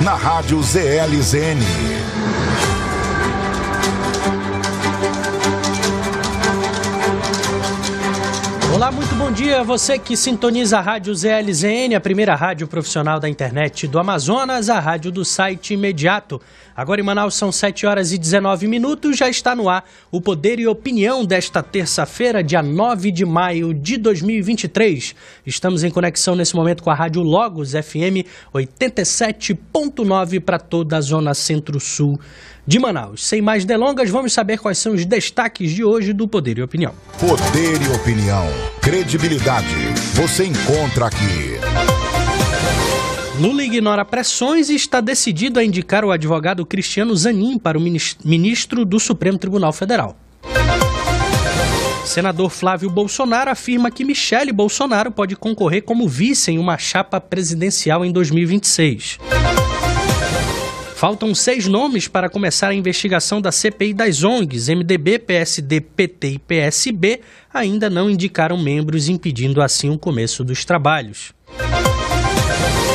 na Rádio ZLZN. Olá, muito bom dia. Você que sintoniza a Rádio ZLZN, a primeira rádio profissional da internet do Amazonas, a rádio do site Imediato. Agora em Manaus são 7 horas e 19 minutos, já está no ar o Poder e Opinião desta terça-feira, dia 9 de maio de 2023. Estamos em conexão nesse momento com a Rádio Logos FM 87.9 para toda a zona centro-sul de Manaus. Sem mais delongas, vamos saber quais são os destaques de hoje do Poder e Opinião. Poder e Opinião. Credibilidade. Você encontra aqui. Lula ignora pressões e está decidido a indicar o advogado Cristiano Zanin para o ministro do Supremo Tribunal Federal. Senador Flávio Bolsonaro afirma que Michele Bolsonaro pode concorrer como vice em uma chapa presidencial em 2026. Faltam 6 nomes para começar a investigação da CPI das ONGs. MDB, PSD, PT e PSB ainda não indicaram membros, impedindo assim o começo dos trabalhos.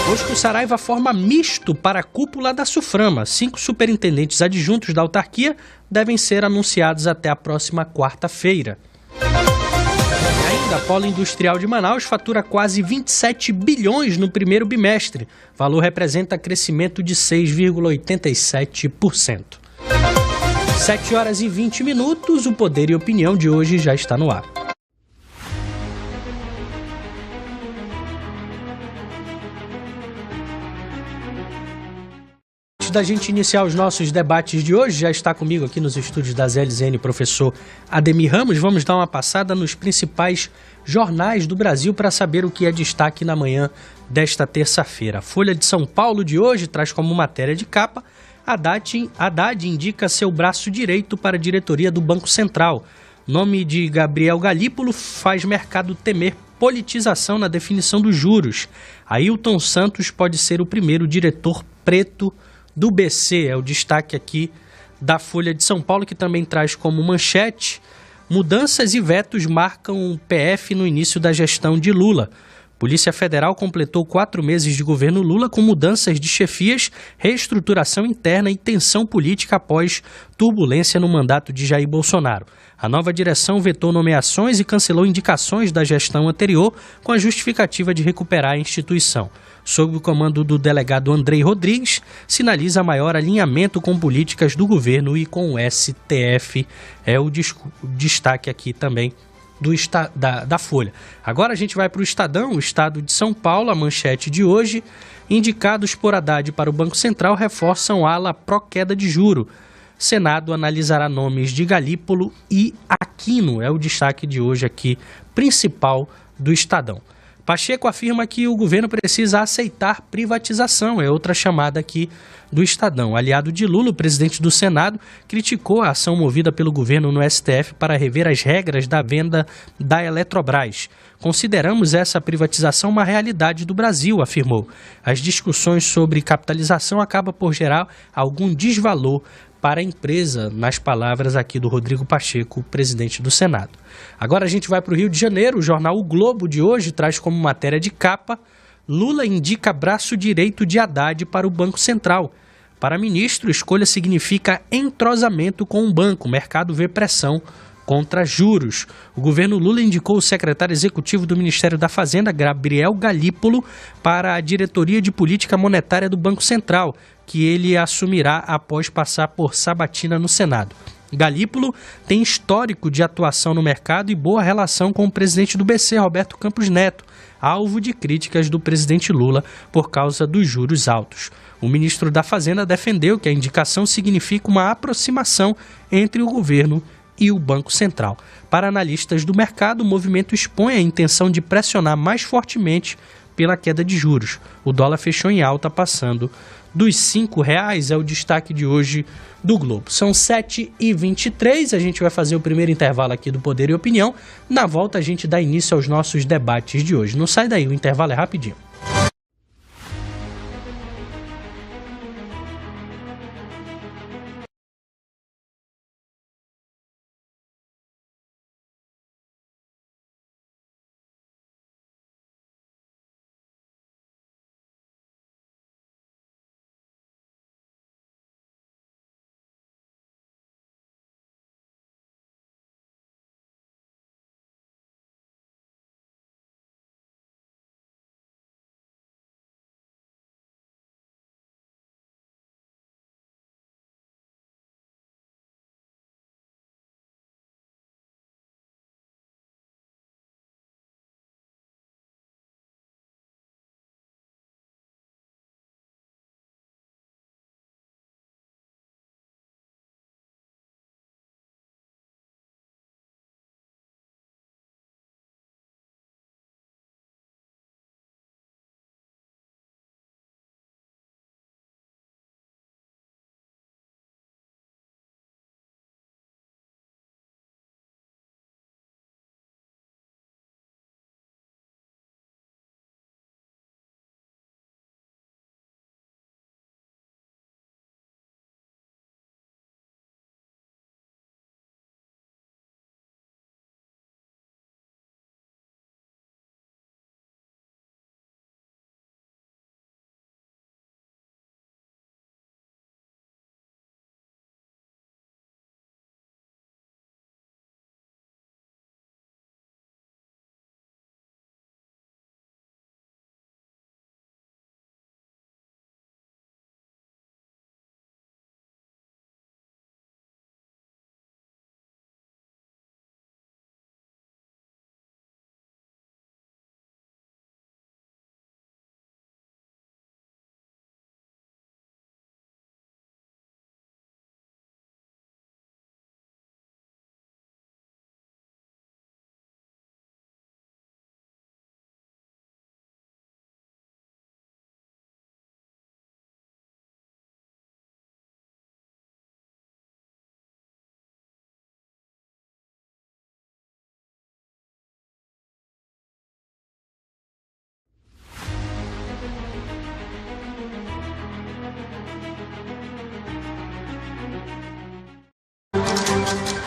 Bosco Saraiva forma misto para a cúpula da SUFRAMA. 5 superintendentes adjuntos da autarquia devem ser anunciados até a próxima quarta-feira. Ainda, a Polo Industrial de Manaus fatura quase 27 bilhões no primeiro bimestre. O valor representa crescimento de 6,87%. 7 horas e 20 minutos, o Poder e Opinião de hoje já está no ar. Antes da gente iniciar os nossos debates de hoje, já está comigo aqui nos estúdios da ZLZN o professor Ademir Ramos. Vamos dar uma passada nos principais jornais do Brasil para saber o que é destaque na manhã desta terça-feira. A Folha de São Paulo de hoje traz como matéria de capa: Haddad indica seu braço direito para a diretoria do Banco Central. Nome de Gabriel Galípolo faz mercado temer politização na definição dos juros. Ailton Santos pode ser o primeiro diretor preto do BC, é o destaque aqui da Folha de São Paulo, que também traz como manchete: mudanças e vetos marcam o PF no início da gestão de Lula. Polícia Federal completou 4 meses de governo Lula com mudanças de chefias, reestruturação interna e tensão política após turbulência no mandato de Jair Bolsonaro. A nova direção vetou nomeações e cancelou indicações da gestão anterior com a justificativa de recuperar a instituição. Sob o comando do delegado Andrei Rodrigues, sinaliza maior alinhamento com políticas do governo e com o STF. É o destaque aqui também da Folha. Agora a gente vai para o Estadão, o Estado de São Paulo, a manchete de hoje: indicados por Haddad para o Banco Central reforçam ala pró-queda de juro. Senado analisará nomes de Galípolo e Aquino, é o destaque de hoje aqui, principal do Estadão. Pacheco afirma que o governo precisa aceitar privatização, é outra chamada aqui do Estadão. Aliado de Lula, o presidente do Senado criticou a ação movida pelo governo no STF para rever as regras da venda da Eletrobras. Consideramos essa privatização uma realidade do Brasil, afirmou. As discussões sobre capitalização acabam por gerar algum desvalor para a empresa, nas palavras aqui do Rodrigo Pacheco, presidente do Senado. Agora a gente vai para o Rio de Janeiro. O jornal O Globo de hoje traz como matéria de capa: Lula indica braço direito de Haddad para o Banco Central. Para ministro, escolha significa entrosamento com o banco. O mercado vê pressão contra juros. O governo Lula indicou o secretário executivo do Ministério da Fazenda, Gabriel Galípolo, para a diretoria de política monetária do Banco Central, que ele assumirá após passar por sabatina no Senado. Galípolo tem histórico de atuação no mercado e boa relação com o presidente do BC, Roberto Campos Neto, alvo de críticas do presidente Lula por causa dos juros altos. O ministro da Fazenda defendeu que a indicação significa uma aproximação entre o governo e o Banco Central. Para analistas do mercado, o movimento expõe a intenção de pressionar mais fortemente pela queda de juros. O dólar fechou em alta, passando dos R$5, é o destaque de hoje do Globo. São 7h23, a gente vai fazer o primeiro intervalo aqui do Poder e Opinião. Na volta a gente dá início aos nossos debates de hoje. Não sai daí, o intervalo é rapidinho.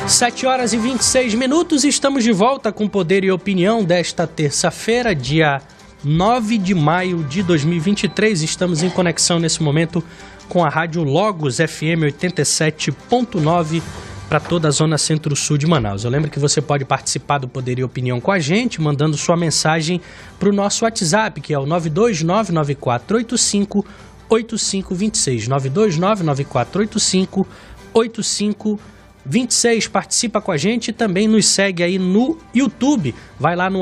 7h26, estamos de volta com Poder e Opinião desta terça-feira, dia 9 de maio de 2023. Estamos em conexão nesse momento com a Rádio Logos FM 87.9 para toda a zona centro-sul de Manaus. Eu lembro que você pode participar do Poder e Opinião com a gente, mandando sua mensagem para o nosso WhatsApp, que é o 92994858526, 92994858526. Participa com a gente e também nos segue aí no YouTube. Vai lá no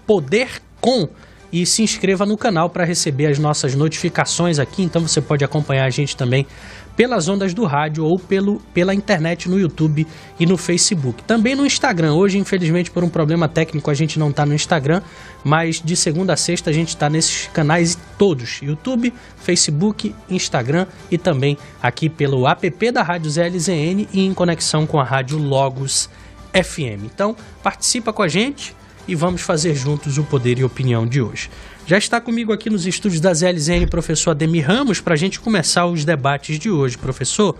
@podercom e se inscreva no canal para receber as nossas notificações aqui. Então você pode acompanhar a gente também pelas ondas do rádio ou pela internet no YouTube e no Facebook. Também no Instagram. Hoje, infelizmente, por um problema técnico, a gente não está no Instagram, mas de segunda a sexta a gente está nesses canais todos: YouTube, Facebook, Instagram e também aqui pelo app da Rádio ZLZN e em conexão com a Rádio Logos FM. Então, participa com a gente e vamos fazer juntos o Poder e Opinião de hoje. Já está comigo aqui nos estúdios da ZLZN o professor Ademir Ramos para a gente começar os debates de hoje. Professor,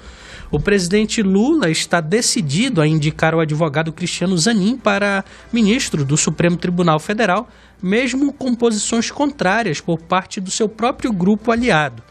o presidente Lula está decidido a indicar o advogado Cristiano Zanin para ministro do Supremo Tribunal Federal, mesmo com posições contrárias por parte do seu próprio grupo aliado.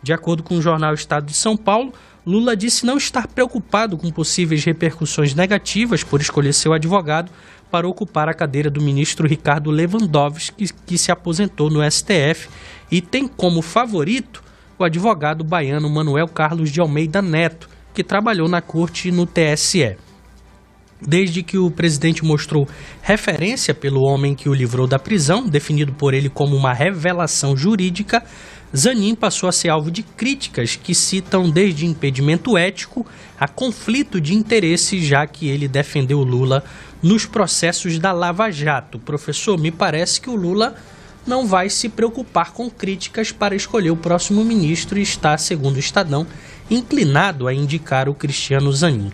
De acordo com o jornal Estado de São Paulo, Lula disse não estar preocupado com possíveis repercussões negativas por escolher seu advogado para ocupar a cadeira do ministro Ricardo Lewandowski, que se aposentou no STF, e tem como favorito o advogado baiano Manuel Carlos de Almeida Neto, que trabalhou na corte e no TSE. Desde que o presidente mostrou referência pelo homem que o livrou da prisão, definido por ele como uma revelação jurídica, Zanin passou a ser alvo de críticas que citam desde impedimento ético a conflito de interesse, já que ele defendeu Lula nos processos da Lava Jato. Professor, me parece que o Lula não vai se preocupar com críticas para escolher o próximo ministro e está, segundo o Estadão, inclinado a indicar o Cristiano Zanin.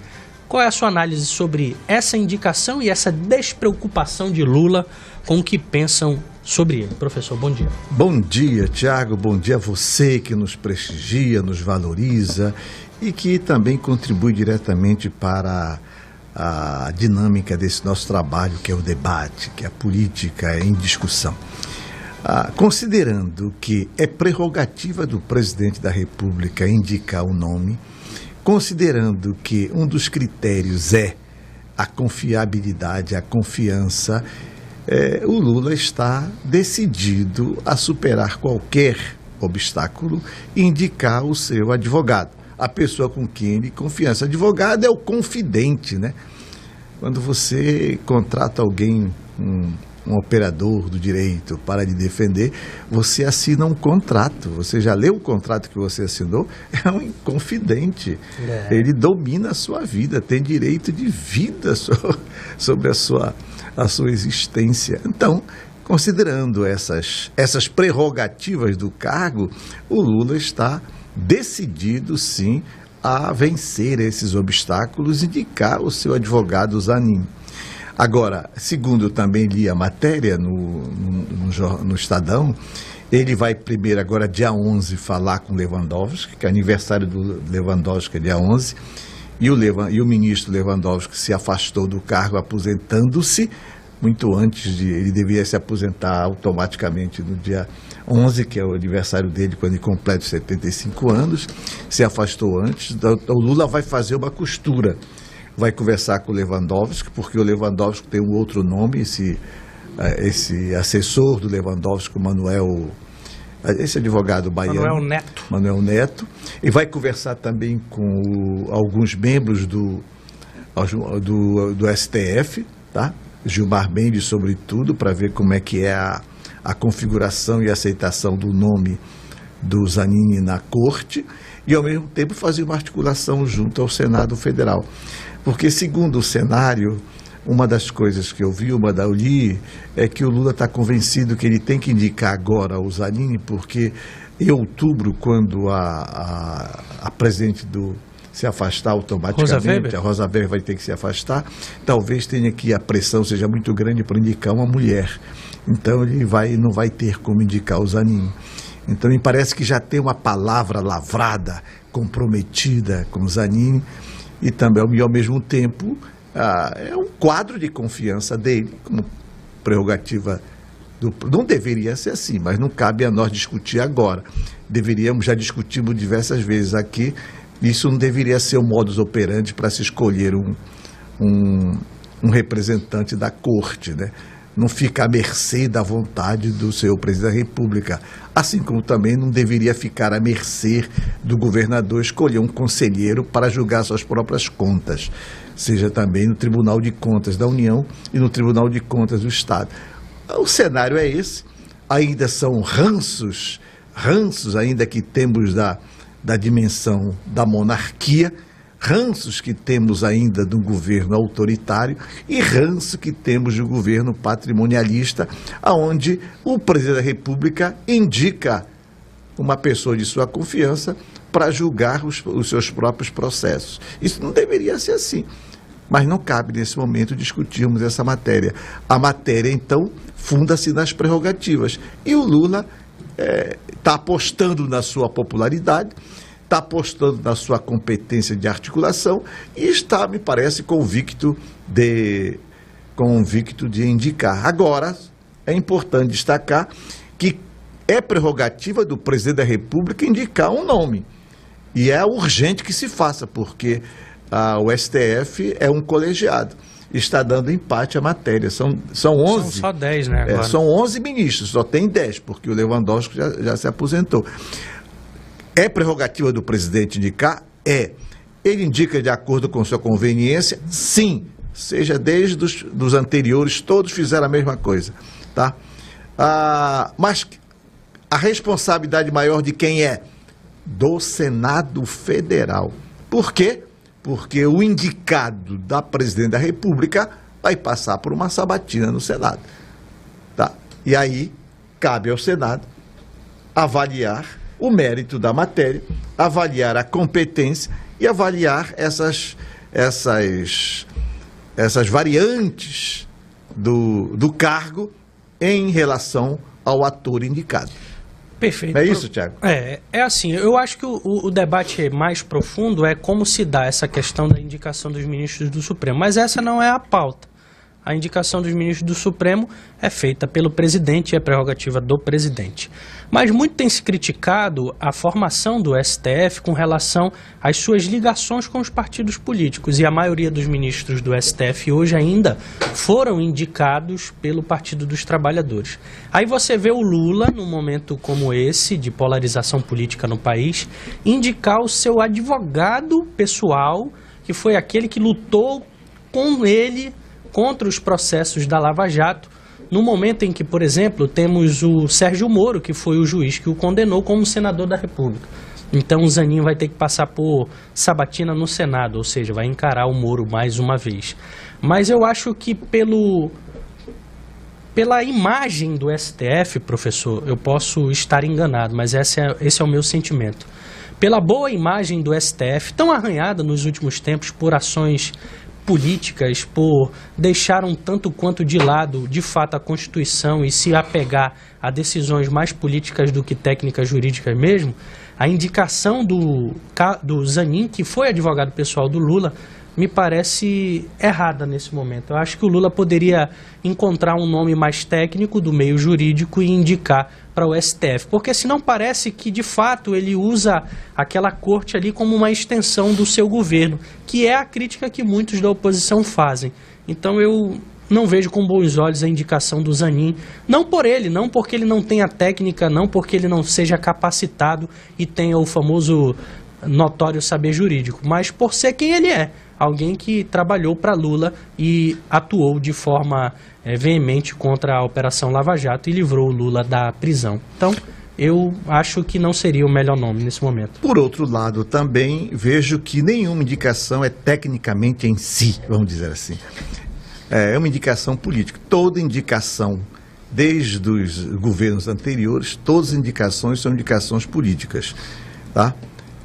Qual é a sua análise sobre essa indicação e essa despreocupação de Lula com o que pensam sobre ele? Professor, bom dia. Bom dia, Tiago. Bom dia a você que nos prestigia, nos valoriza e que também contribui diretamente para a dinâmica desse nosso trabalho, que é o debate, que é a política em discussão. Considerando que é prerrogativa do presidente da República indicar o nome, considerando que um dos critérios é a confiabilidade, a confiança, o Lula está decidido a superar qualquer obstáculo e indicar o seu advogado, a pessoa com quem ele confiança. Advogado é o confidente, né? Quando você contrata alguém, um operador do direito para lhe defender, você assina um contrato. Você já leu o contrato que você assinou? É um confidente. Ele domina a sua vida, tem direito de vida sobre a sua existência. Então, considerando essas prerrogativas do cargo, o Lula está decidido, sim, a vencer esses obstáculos e indicar o seu advogado Zanin. Agora, segundo eu também li a matéria no Estadão, ele vai primeiro, agora dia 11, falar com Lewandowski, que é aniversário do Lewandowski, é dia 11, e o ministro Lewandowski se afastou do cargo aposentando-se, muito antes ele deveria se aposentar automaticamente no dia 11, que é o aniversário dele, quando ele completa os 75 anos, se afastou antes. O Lula vai fazer uma costura, vai conversar com o Lewandowski, porque o Lewandowski tem um outro nome, esse assessor do Lewandowski, esse advogado baiano, Manuel Neto, e vai conversar também com alguns membros do STF, tá? Gilmar Mendes, sobretudo, para ver como é que é a configuração e aceitação do nome do Zanin na corte, e ao mesmo tempo fazer uma articulação junto ao Senado Federal. Porque, segundo o cenário, uma das coisas que eu li, é que o Lula está convencido que ele tem que indicar agora o Zanin, porque em outubro, quando a presidente se afastar automaticamente, a Rosa Weber vai ter que se afastar, talvez tenha que a pressão seja muito grande para indicar uma mulher. Então ele não vai ter como indicar o Zanin. Então me parece que já tem uma palavra lavrada, comprometida com o Zanin, e também, ao mesmo tempo, é um quadro de confiança dele, como prerrogativa não deveria ser assim, mas não cabe a nós discutir agora. Já discutimos diversas vezes aqui, isso não deveria ser o modus operandi para se escolher um representante da corte, né? Não fica à mercê da vontade do senhor presidente da República, assim como também não deveria ficar à mercê do governador escolher um conselheiro para julgar suas próprias contas, seja também no Tribunal de Contas da União e no Tribunal de Contas do Estado. O cenário é esse, ainda são ranços ainda que temos da dimensão da monarquia, ranços que temos ainda do governo autoritário e ranço que temos do governo patrimonialista, onde o presidente da República indica uma pessoa de sua confiança para julgar os seus próprios processos. Isso não deveria ser assim, mas não cabe nesse momento discutirmos essa matéria. A matéria, então, funda-se nas prerrogativas e o Lula está apostando na sua popularidade, está apostando na sua competência de articulação e está, me parece, convicto de indicar. Agora, é importante destacar que é prerrogativa do presidente da República indicar um nome. E é urgente que se faça, porque o STF é um colegiado. Está dando empate à matéria. São 11. São só 10, né? Agora. São 11 ministros, só tem 10, porque o Lewandowski já se aposentou. É prerrogativa do presidente indicar? Ele indica de acordo com sua conveniência? Sim. Seja desde os anteriores, todos fizeram a mesma coisa. Tá? Mas a responsabilidade maior de quem é? Do Senado Federal. Por quê? Porque o indicado da presidente da República vai passar por uma sabatina no Senado. Tá? E aí, cabe ao Senado avaliar o mérito da matéria, avaliar a competência e avaliar essas variantes do cargo em relação ao ator indicado. Perfeito. Não é isso, Thiago? É assim, eu acho que o debate mais profundo é como se dá essa questão da indicação dos ministros do Supremo, mas essa não é a pauta. A indicação dos ministros do Supremo é feita pelo presidente e é prerrogativa do presidente. Mas muito tem se criticado a formação do STF com relação às suas ligações com os partidos políticos. E a maioria dos ministros do STF hoje ainda foram indicados pelo Partido dos Trabalhadores. Aí você vê o Lula, num momento como esse, de polarização política no país, indicar o seu advogado pessoal, que foi aquele que lutou com ele contra os processos da Lava Jato, no momento em que, por exemplo, temos o Sérgio Moro, que foi o juiz que o condenou como senador da República. Então o Zanin vai ter que passar por sabatina no Senado, ou seja, vai encarar o Moro mais uma vez. Mas eu acho que pela imagem do STF, professor, eu posso estar enganado, mas esse é o meu sentimento. Pela boa imagem do STF, tão arranhada nos últimos tempos por ações políticas, por deixar um tanto quanto de lado, de fato, a Constituição e se apegar a decisões mais políticas do que técnicas jurídicas mesmo, a indicação do Zanin, que foi advogado pessoal do Lula, me parece errada nesse momento. Eu acho que o Lula poderia encontrar um nome mais técnico do meio jurídico e indicar para o STF, porque senão parece que, de fato, ele usa aquela corte ali como uma extensão do seu governo, que é a crítica que muitos da oposição fazem. Então eu não vejo com bons olhos a indicação do Zanin, não por ele, não porque ele não tenha técnica, não porque ele não seja capacitado e tenha o famoso notório saber jurídico, mas por ser quem ele é. Alguém que trabalhou para Lula e atuou de forma veemente contra a Operação Lava Jato e livrou o Lula da prisão. Então, eu acho que não seria o melhor nome nesse momento. Por outro lado, também vejo que nenhuma indicação é tecnicamente em si, vamos dizer assim. É uma indicação política. Toda indicação, desde os governos anteriores, todas as indicações são indicações políticas, tá?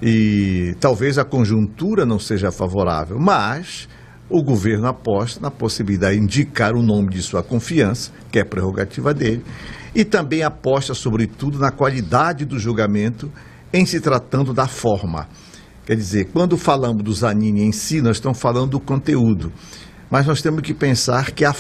E talvez a conjuntura não seja favorável, mas o governo aposta na possibilidade de indicar o nome de sua confiança, que é prerrogativa dele, e também aposta, sobretudo, na qualidade do julgamento em se tratando da forma. Quer dizer, quando falamos do Zanin em si, nós estamos falando do conteúdo. mas nós temos que pensar que a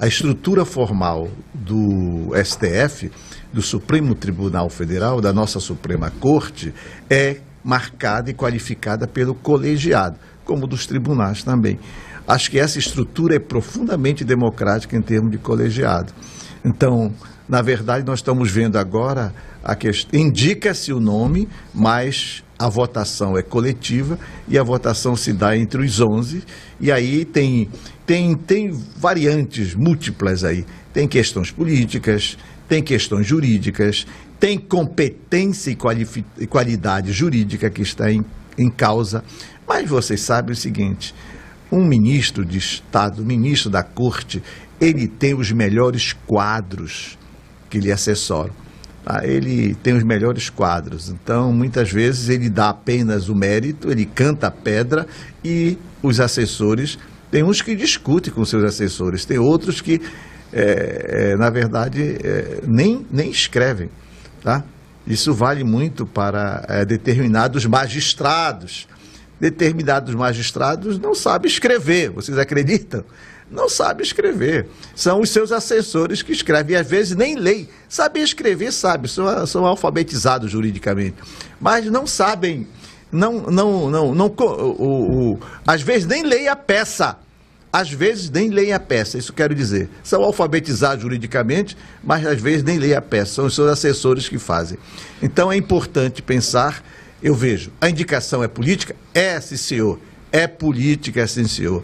estrutura formal do STF, do Supremo Tribunal Federal, da nossa Suprema Corte, é marcada e qualificada pelo colegiado, como dos tribunais também. Acho que essa estrutura é profundamente democrática em termos de colegiado. Então, na verdade, nós estamos vendo agora, indica-se o nome, mas a votação é coletiva e a votação se dá entre os 11, e aí tem variantes múltiplas aí. Tem questões políticas, tem questões jurídicas, tem competência e qualidade jurídica que está em causa. Mas vocês sabem o seguinte, um ministro de Estado, ministro da Corte, ele tem os melhores quadros que lhe assessoram. Tá? Ele tem os melhores quadros, então muitas vezes ele dá apenas o mérito, ele canta a pedra e os assessores, tem uns que discutem com seus assessores, tem outros que, na verdade, nem escrevem. Tá? Isso vale muito para determinados magistrados. Determinados magistrados não sabem escrever, vocês acreditam? Não sabem escrever. São os seus assessores que escrevem, e às vezes nem leem. Sabem escrever, sabem, são alfabetizados juridicamente, mas não sabem, às vezes nem leem a peça. Às vezes nem leem a peça, isso quero dizer. São alfabetizados juridicamente, mas às vezes nem leem a peça, são os seus assessores que fazem. Então é importante pensar, eu vejo, a indicação é política? É, sim, senhor. É política, sim, senhor.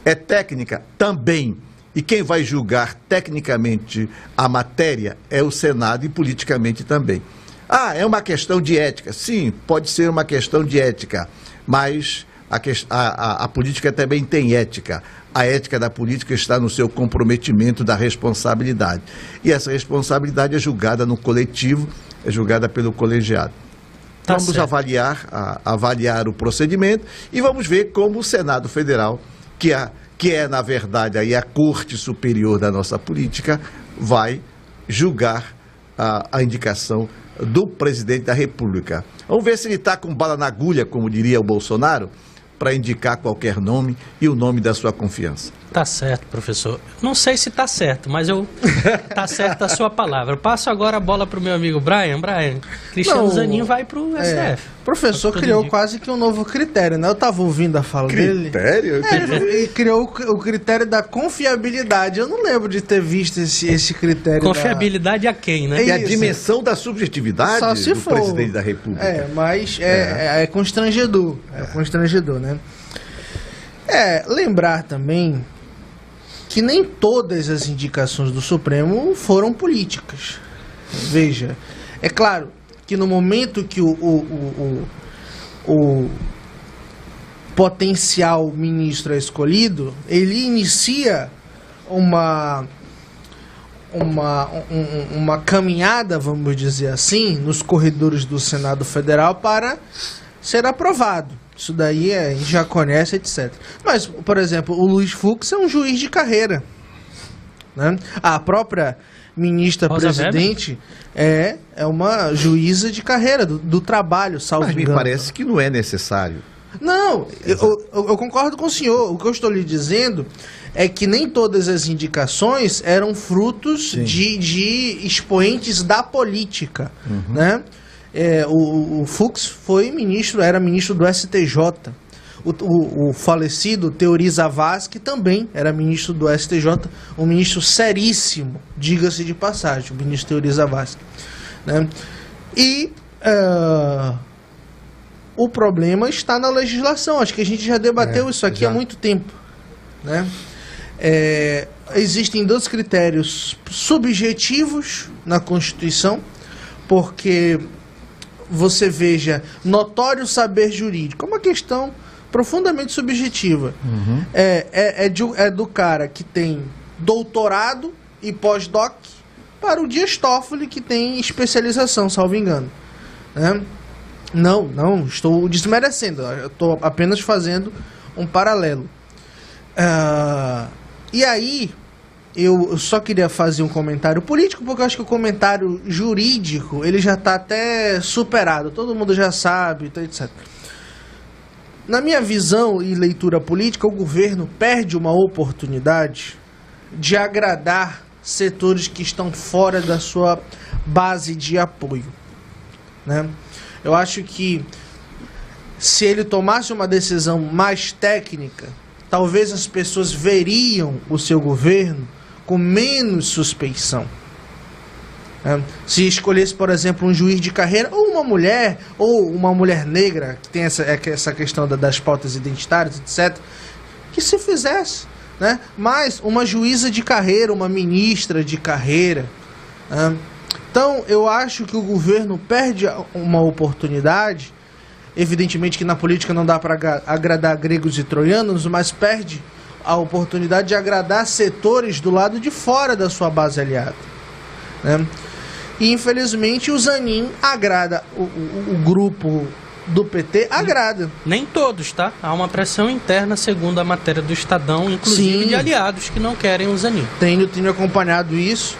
É técnica? Também. E quem vai julgar tecnicamente a matéria é o Senado e politicamente também. Ah, é uma questão de ética. Sim, pode ser uma questão de ética, mas a política também tem ética. A ética da política está no seu comprometimento da responsabilidade. E essa responsabilidade é julgada no coletivo, é julgada pelo colegiado. Tá vamos certo. avaliar o procedimento e vamos ver como o Senado Federal, que é, na verdade, aí a Corte Superior da nossa política, vai julgar a indicação do presidente da República. Vamos ver se ele está com bala na agulha, como diria o Bolsonaro, para indicar qualquer nome e o nome da sua confiança. Tá certo, professor. Não sei se tá certo, mas tá certa a sua palavra. Eu passo agora a bola pro meu amigo Brian. Brian, Cristiano Zanin vai pro STF. O professor criou quase que um novo critério, né? Eu tava ouvindo a fala dele. Critério? Ele criou o critério da confiabilidade. Eu não lembro de ter visto esse critério. Confiabilidade a quem, né? E a dimensão da subjetividade Só se do for. presidente da República. Mas é constrangedor. É constrangedor, né? Lembrar também que nem todas as indicações do Supremo foram políticas. Veja, é claro que no momento que o potencial ministro é escolhido, ele inicia uma caminhada, vamos dizer assim, nos corredores do Senado Federal para ser aprovado. Isso daí a gente já conhece, etc. Mas, por exemplo, o Luiz Fux é um juiz de carreira, né? A própria ministra presidente é uma juíza de carreira, do trabalho, salvo engano. Mas me parece que não é necessário. Não, eu concordo com o senhor. O que eu estou lhe dizendo é que nem todas as indicações eram frutos de expoentes da política, né? O Fux era ministro do STJ. O falecido Teori Zavascki também era ministro do STJ, um ministro seríssimo, diga-se de passagem, o ministro Teori Zavascki, né? E o problema está na legislação. Acho que a gente já debateu isso aqui há muito tempo, né? Existem dois critérios subjetivos na Constituição, porque você veja, notório saber jurídico é uma questão profundamente subjetiva. É do cara que tem doutorado e pós-doc para o Dias Toffoli, que tem especialização, salvo engano, né? Não estou desmerecendo, eu estou apenas fazendo um paralelo. E aí eu só queria fazer um comentário político, porque eu acho que o comentário jurídico ele já está até superado, todo mundo já sabe, etc. Na minha visão e leitura política, o governo perde uma oportunidade de agradar setores que estão fora da sua base de apoio, né? Eu acho que se ele tomasse uma decisão mais técnica, talvez as pessoas veriam o seu governo com menos suspeição. Se escolhesse, por exemplo, um juiz de carreira, ou uma mulher negra, que tem essa questão das pautas identitárias, etc., que se fizesse, né? Mas uma juíza de carreira, uma ministra de carreira. Então, eu acho que o governo perde uma oportunidade. Evidentemente que na política não dá para agradar gregos e troianos, mas perde a oportunidade de agradar setores do lado de fora da sua base aliada, né? E infelizmente o Zanin agrada, o grupo do PT agrada. Nem todos, tá? Há uma pressão interna, segundo a matéria do Estadão, inclusive Sim, de aliados que não querem o Zanin. Tenho acompanhado isso.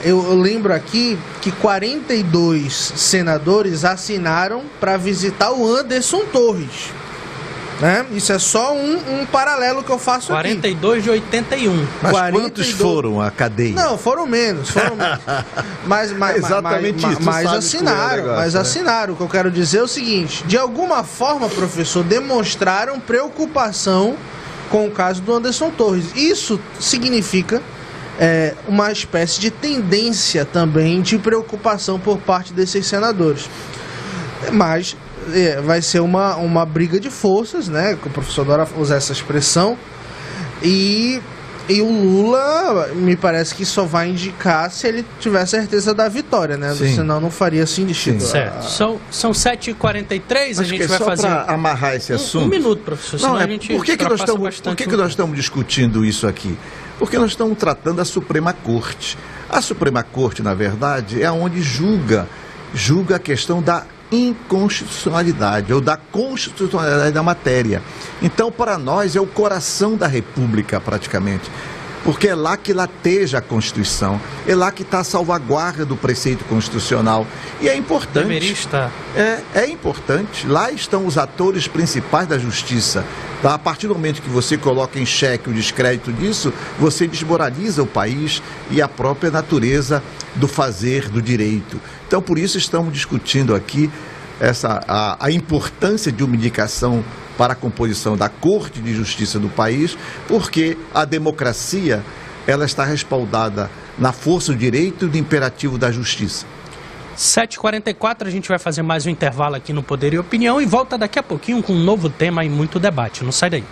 Eu lembro aqui que 42 senadores assinaram para visitar o Anderson Torres, né? Isso é só um paralelo que eu faço 42 aqui. de 81. Mas 42... quantos foram à cadeia? Não, foram menos. Exatamente isso. Mas assinaram. Assinaram. O que eu quero dizer é o seguinte: de alguma forma, professor, demonstraram preocupação com o caso do Anderson Torres. Isso significa uma espécie de tendência também de preocupação por parte desses senadores. Mas vai ser uma briga de forças, né? O professor adora usar essa expressão. E o Lula, me parece que só vai indicar se ele tiver certeza da vitória, né? Sim. Senão não faria sentido. Certo. São 7h43, a gente vai só fazer... para amarrar esse assunto. Um minuto, professor, senão a gente por que nós estamos discutindo isso aqui? Porque nós estamos tratando a Suprema Corte. A Suprema Corte, na verdade, é onde julga a questão da inconstitucionalidade ou da constitucionalidade da matéria. Então, para nós, é o coração da República, praticamente. Porque é lá que lateja a Constituição, é lá que está a salvaguarda do preceito constitucional. E é importante. Deveria estar. É importante. Lá estão os atores principais da justiça. Tá? A partir do momento que você coloca em xeque o descrédito disso, você desmoraliza o país e a própria natureza do fazer do direito. Então, por isso estamos discutindo aqui a importância de uma indicação para a composição da Corte de Justiça do país, porque a democracia ela está respaldada na força do direito e do imperativo da justiça. 7h44, a gente vai fazer mais um intervalo aqui no Poder e Opinião e volta daqui a pouquinho com um novo tema e muito debate. Não sai daí.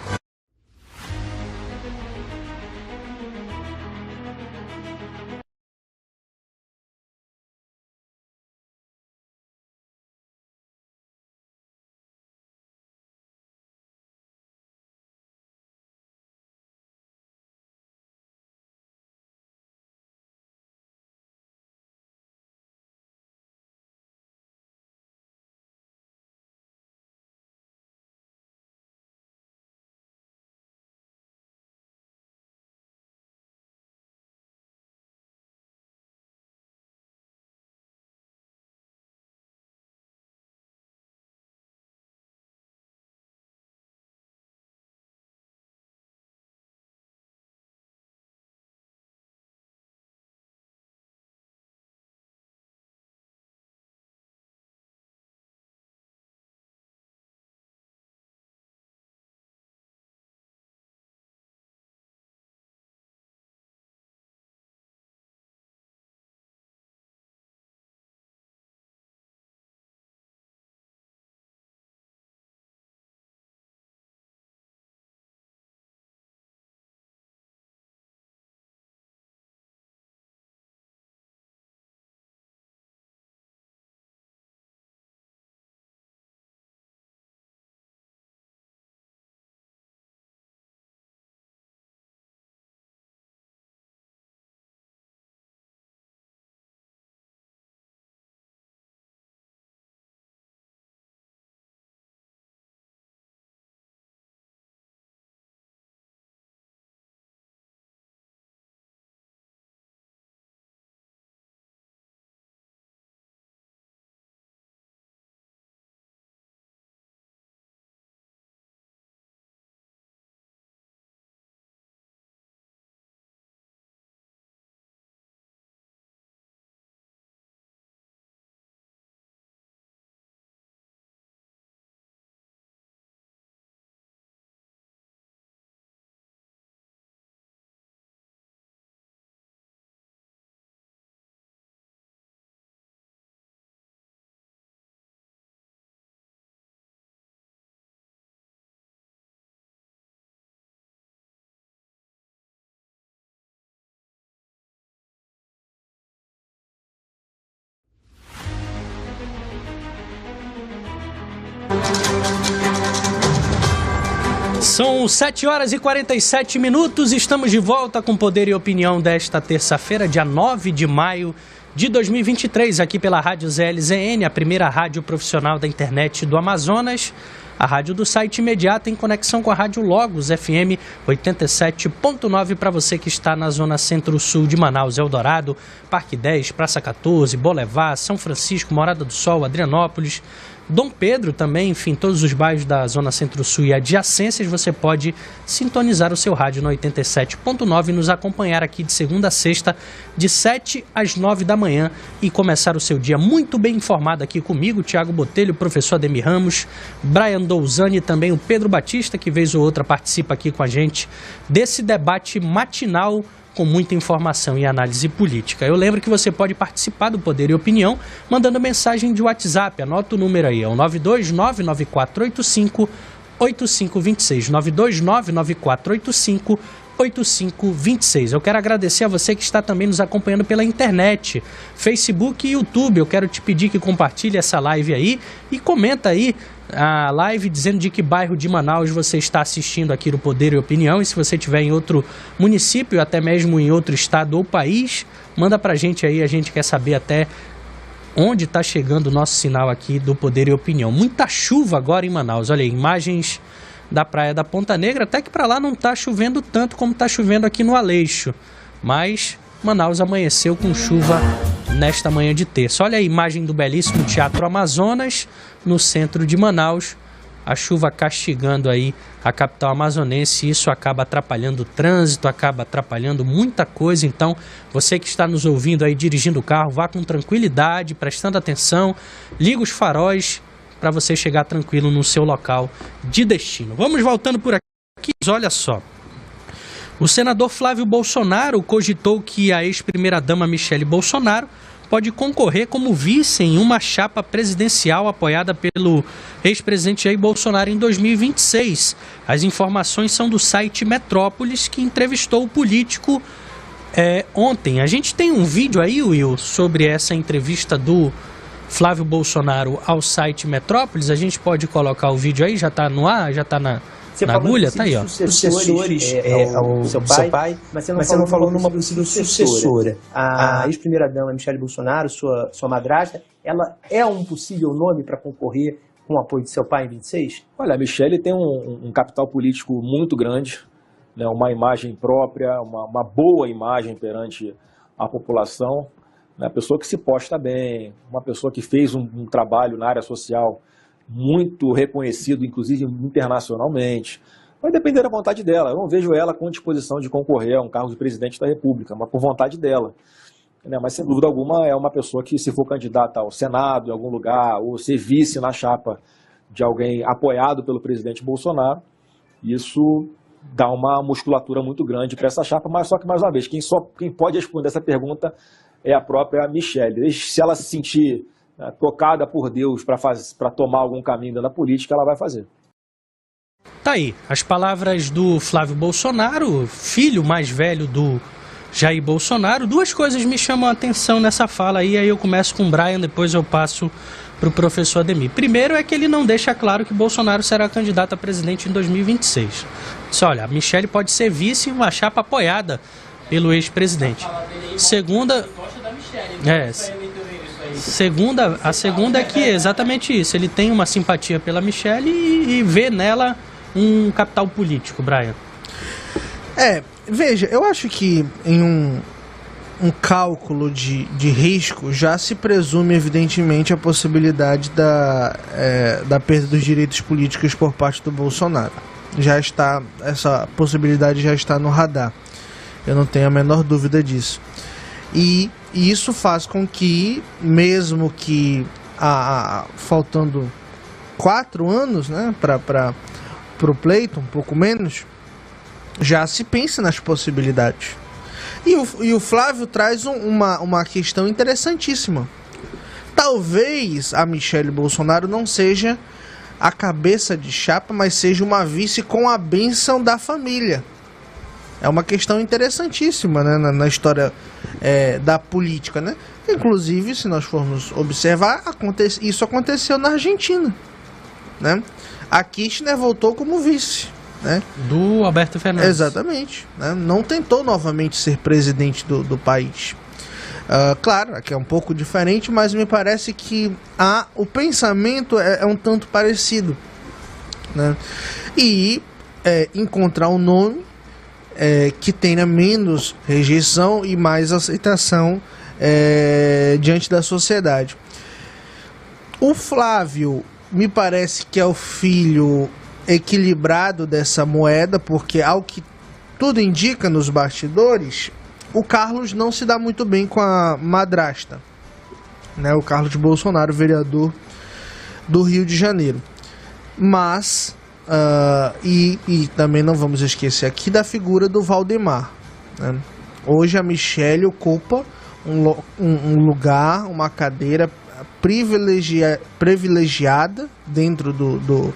São 7 horas e 47 minutos, estamos de volta com Poder e Opinião desta terça-feira, dia 9 de maio de 2023, aqui pela Rádio ZLZN, a primeira rádio profissional da internet do Amazonas, a rádio do site imediato em conexão com a Rádio Logos FM 87.9 para você que está na zona centro-sul de Manaus, Eldorado, Parque 10, Praça 14, Boulevard, São Francisco, Morada do Sol, Adrianópolis, Dom Pedro também, enfim, todos os bairros da zona centro-sul e adjacências, você pode sintonizar o seu rádio no 87.9 e nos acompanhar aqui de segunda a sexta, de 7 às 9 da manhã e começar o seu dia muito bem informado aqui comigo, Tiago Botelho, professor Ademir Ramos, Brian Douzani e também o Pedro Batista, que vez ou outra participa aqui com a gente desse debate matinal com muita informação e análise política. Eu lembro que você pode participar do Poder e Opinião mandando mensagem de WhatsApp. Anota o número aí, é o 9299485-8526. 9299485-8526. Eu quero agradecer a você que está também nos acompanhando pela internet, Facebook e YouTube. Eu quero te pedir que compartilhe essa live aí e comenta aí a live dizendo de que bairro de Manaus você está assistindo aqui no Poder e Opinião, e se você estiver em outro município, até mesmo em outro estado ou país, manda pra gente aí, a gente quer saber até onde está chegando o nosso sinal aqui do Poder e Opinião. Muita chuva agora em Manaus, olha aí, imagens da praia da Ponta Negra, até que para lá não está chovendo tanto como está chovendo aqui no Aleixo, mas Manaus amanheceu com chuva nesta manhã de terça. Olha a imagem do belíssimo Teatro Amazonas, no centro de Manaus, a chuva castigando aí a capital amazonense, isso acaba atrapalhando o trânsito, acaba atrapalhando muita coisa. Então, você que está nos ouvindo aí dirigindo o carro, vá com tranquilidade, prestando atenção, liga os faróis para você chegar tranquilo no seu local de destino. Vamos voltando por aqui, olha só. O senador Flávio Bolsonaro cogitou que a ex-primeira-dama Michele Bolsonaro pode concorrer como vice em uma chapa presidencial apoiada pelo ex-presidente Jair Bolsonaro em 2026. As informações são do site Metrópolis, que entrevistou o político ontem. A gente tem um vídeo aí, Will, sobre essa entrevista do Flávio Bolsonaro ao site Metrópolis. A gente pode colocar o vídeo aí, já está no ar, já está na agulha, tá aí, ó. Sucessores ao seu pai, mas você não falou numa possível sucessora. A ex-primeira-dama Michele Bolsonaro, sua madrasta, ela é um possível nome para concorrer com o apoio de seu pai em 26? Olha, a Michele tem um capital político muito grande, né, uma imagem própria, uma boa imagem perante a população, né, uma pessoa que se posta bem, uma pessoa que fez um trabalho na área social muito reconhecido, inclusive internacionalmente. Vai depender da vontade dela. Eu não vejo ela com disposição de concorrer a um cargo de presidente da República, mas por vontade dela. Mas, sem dúvida alguma, é uma pessoa que, se for candidata ao Senado, em algum lugar, ou ser vice na chapa de alguém apoiado pelo presidente Bolsonaro, isso dá uma musculatura muito grande para essa chapa, mas só que, mais uma vez, quem pode responder essa pergunta é a própria Michele. Se ela se sentir tocada por Deus para tomar algum caminho da política, ela vai fazer. Tá aí, as palavras do Flávio Bolsonaro, filho mais velho do Jair Bolsonaro. Duas coisas me chamam a atenção nessa fala aí eu começo com o Brian, depois eu passo para o professor Ademir. Primeiro é que ele não deixa claro que Bolsonaro será candidato a presidente em 2026. Diz, olha, a Michele pode ser vice em uma chapa apoiada pelo ex-presidente. A segunda é que é exatamente isso. Ele tem uma simpatia pela Michele e vê nela um capital político, Brian. Veja, eu acho que em um cálculo de risco já se presume evidentemente a possibilidade da perda dos direitos políticos por parte do Bolsonaro. Essa possibilidade já está no radar. Eu não tenho a menor dúvida disso. E isso faz com que, mesmo que faltando 4 anos, né, para o pleito, um pouco menos, já se pense nas possibilidades. E o Flávio traz uma questão interessantíssima. Talvez a Michele Bolsonaro não seja a cabeça de chapa, mas seja uma vice com a bênção da família. É uma questão interessantíssima, né, na história da política, né? Inclusive, se nós formos observar, isso aconteceu na Argentina, né? A Kirchner voltou como vice né? Do Alberto Fernandes. Exatamente. Né? Não tentou novamente ser presidente do país. Claro, aqui é um pouco diferente, mas me parece que o pensamento é um tanto parecido. Né? E encontrar um nome que tenha menos rejeição e mais aceitação diante da sociedade. O Flávio me parece que é o filho equilibrado dessa moeda, porque ao que tudo indica nos bastidores, o Carlos não se dá muito bem com a madrasta, né? O Carlos Bolsonaro, vereador do Rio de Janeiro. Mas e também não vamos esquecer aqui da figura do Valdemar, né? Hoje a Michelle ocupa um lugar, uma cadeira privilegiada dentro do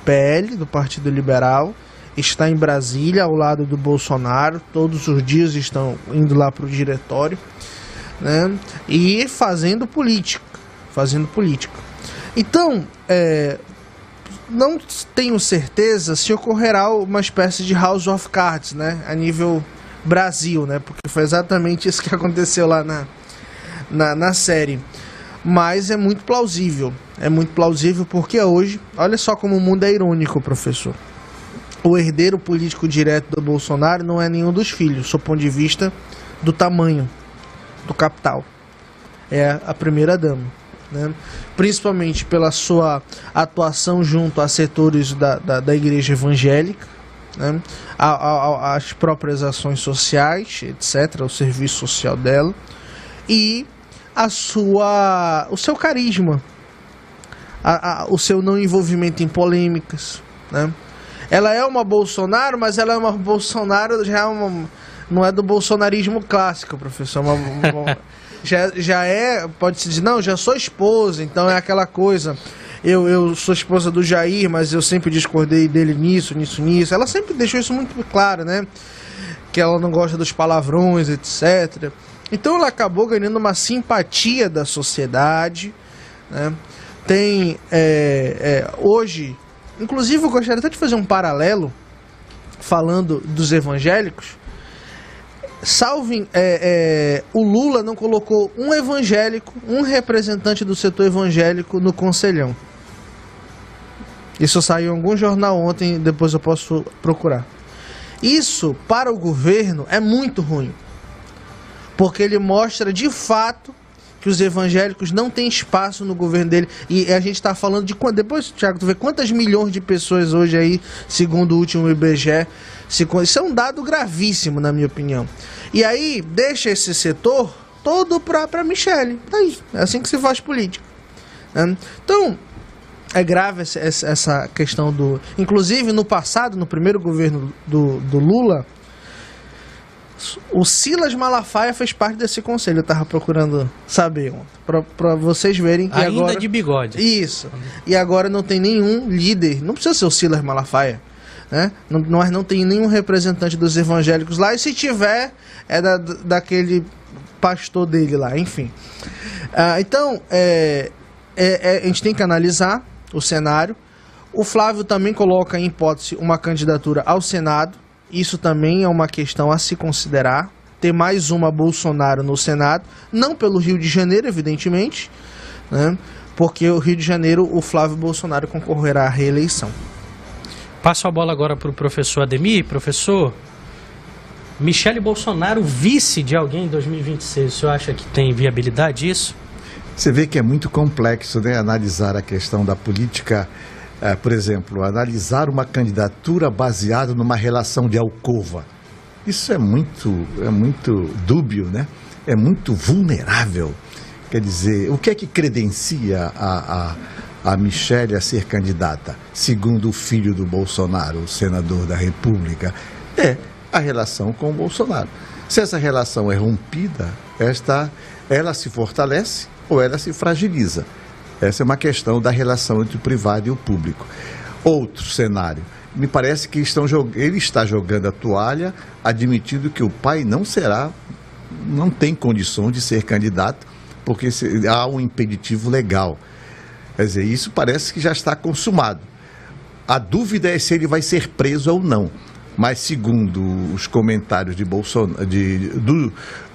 PL, do Partido Liberal. Está em Brasília, ao lado do Bolsonaro. Todos os dias estão indo lá para o diretório, né? E fazendo política. Então, não tenho certeza se ocorrerá uma espécie de House of Cards, né? A nível Brasil, né? Porque foi exatamente isso que aconteceu lá na série. Mas é muito plausível. É muito plausível porque hoje, olha só como o mundo é irônico, professor. O herdeiro político direto do Bolsonaro não é nenhum dos filhos, sob o ponto de vista do tamanho, do capital. É a primeira-dama, né? Principalmente pela sua atuação junto a setores da igreja evangélica, né? As próprias ações sociais, etc., o serviço social dela, e o seu carisma, o seu não envolvimento em polêmicas, né? Ela é uma Bolsonaro, mas ela é uma Bolsonaro, não é do bolsonarismo clássico, professor. Pode-se dizer, não, já sou esposa, então é aquela coisa. Eu sou esposa do Jair, mas eu sempre discordei dele nisso. Ela sempre deixou isso muito claro, né? Que ela não gosta dos palavrões, etc. Então ela acabou ganhando uma simpatia da sociedade, né? Tem, hoje... Inclusive, eu gostaria até de fazer um paralelo, falando dos evangélicos. O Lula não colocou um evangélico, um representante do setor evangélico no Conselhão. Isso saiu em algum jornal ontem, depois eu posso procurar. Isso, para o governo, é muito ruim. Porque ele mostra, de fato, que os evangélicos não têm espaço no governo dele. E a gente está falando de quanto. Depois, Thiago, tu vê quantas milhões de pessoas hoje aí, segundo o último IBGE. Isso é um dado gravíssimo, na minha opinião. E aí, deixa esse setor todo para Michelle. Tá aí. É assim que se faz política. Né? Então, é grave essa questão do... Inclusive, no passado, no primeiro governo do Lula, o Silas Malafaia fez parte desse conselho. Eu estava procurando saber para vocês verem que ainda agora... de bigode. Isso. E agora não tem nenhum líder. Não precisa ser o Silas Malafaia, né? Não tem nenhum representante dos evangélicos lá. E se tiver, é daquele pastor dele lá. Enfim. Então, a gente tem que analisar o cenário. O Flávio também coloca em hipótese uma candidatura ao Senado. Isso também é uma questão a se considerar. Ter mais uma Bolsonaro no Senado. Não pelo Rio de Janeiro, evidentemente, né? Porque o Rio de Janeiro, o Flávio Bolsonaro concorrerá à reeleição. Passo a bola agora para o professor Ademir. Professor, Michelle Bolsonaro, vice de alguém em 2026, o senhor acha que tem viabilidade isso? Você vê que é muito complexo, né, analisar a questão da política. Por exemplo, analisar uma candidatura baseada numa relação de alcova. Isso é muito dúbio, né? É muito vulnerável. Quer dizer, o que é que credencia a Michelle a ser candidata? Segundo o filho do Bolsonaro, o senador da República, é a relação com o Bolsonaro. Se essa relação é rompida, ela se fortalece ou ela se fragiliza. Essa é uma questão da relação entre o privado e o público. Outro cenário, me parece que ele está jogando a toalha, admitindo que o pai não tem condições de ser candidato, porque há um impeditivo legal. Quer dizer, isso parece que já está consumado. A dúvida é se ele vai ser preso ou não. Mas, segundo os comentários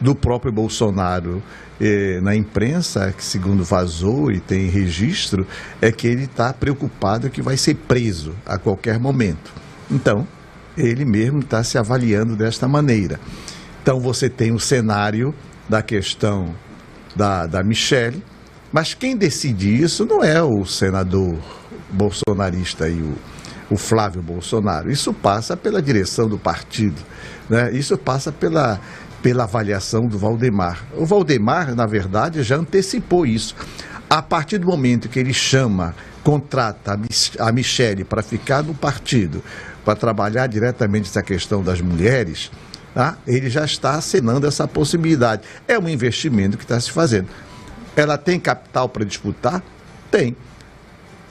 do próprio Bolsonaro na imprensa, que segundo vazou e tem registro, é que ele está preocupado que vai ser preso a qualquer momento. Então, ele mesmo está se avaliando desta maneira. Então, você tem o cenário da questão da Michelle, mas quem decide isso não é o senador bolsonarista e o Flávio Bolsonaro. Isso passa pela direção do partido, né? Isso passa pela avaliação do Valdemar. O Valdemar, na verdade, já antecipou isso. A partir do momento que ele contrata a Michelle para ficar no partido, para trabalhar diretamente essa questão das mulheres, tá? Ele já está acenando essa possibilidade. É um investimento que está se fazendo. Ela tem capital para disputar? Tem.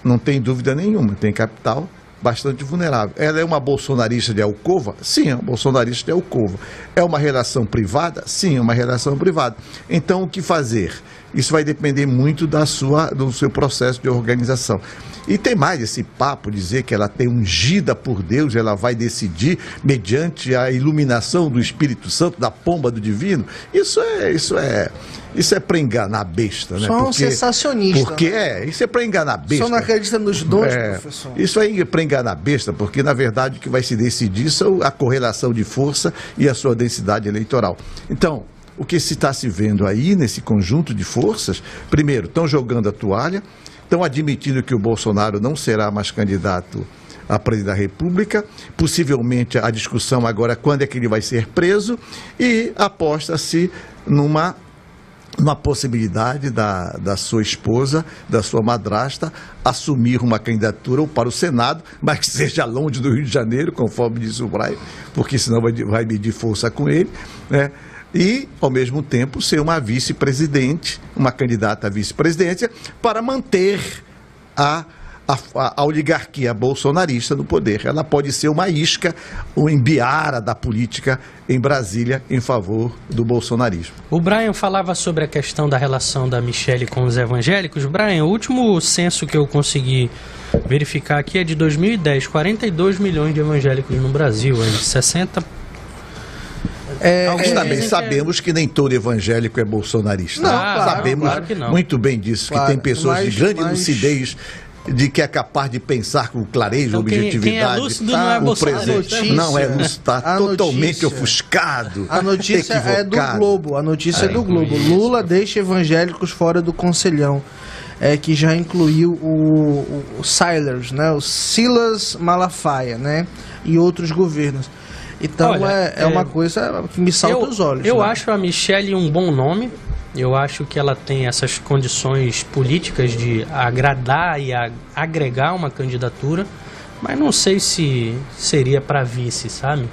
Não tem dúvida nenhuma, tem capital bastante vulnerável. Ela é uma bolsonarista de alcova? Sim, é uma bolsonarista de alcova. É uma relação privada? Sim, é uma relação privada. Então, o que fazer? Isso vai depender muito do seu processo de organização. E tem mais esse papo, dizer que ela tem ungida por Deus, ela vai decidir mediante a iluminação do Espírito Santo, da pomba do divino. Isso é para enganar a besta, né? Só um sensacionista. Porque isso é para enganar a besta. Só não acredita nos dons, professor. Isso aí é para enganar a besta, porque na verdade o que vai se decidir são a correlação de força e a sua densidade eleitoral. Então, o que se está se vendo aí nesse conjunto de forças, primeiro, estão jogando a toalha, estão admitindo que o Bolsonaro não será mais candidato a presidente da República, possivelmente a discussão agora é quando é que ele vai ser preso, e aposta-se numa possibilidade da sua esposa, da sua madrasta, assumir uma candidatura para o Senado, mas que seja longe do Rio de Janeiro, conforme disse o Brian, porque senão vai medir força com ele, né? E, ao mesmo tempo, ser uma vice-presidente, uma candidata à vice-presidência, para manter a oligarquia bolsonarista no poder. Ela pode ser uma isca, uma embiara da política em Brasília em favor do bolsonarismo. O Brian falava sobre a questão da relação da Michelle com os evangélicos. Brian, o último censo que eu consegui verificar aqui é de 2010, 42 milhões de evangélicos no Brasil, 60%. Também sabemos que nem todo evangélico é bolsonarista. Não, sabemos claro que não. muito bem disso, que tem pessoas de grande lucidez, de que é capaz de pensar com clareza, então, objetividade. Quem é lúcido não é bolsonarista. Não é lúcido, está totalmente ofuscado. A notícia é do Globo. A notícia é do Globo. Lula deixa evangélicos fora do Conselhão. Que já incluiu o Silas, né? O Silas Malafaia, né? E outros governos. Então, olha, é uma coisa que me salta os olhos. Eu acho a Michelle um bom nome. Eu acho que ela tem essas condições políticas de agradar e agregar uma candidatura, mas não sei se seria para vice, sabe?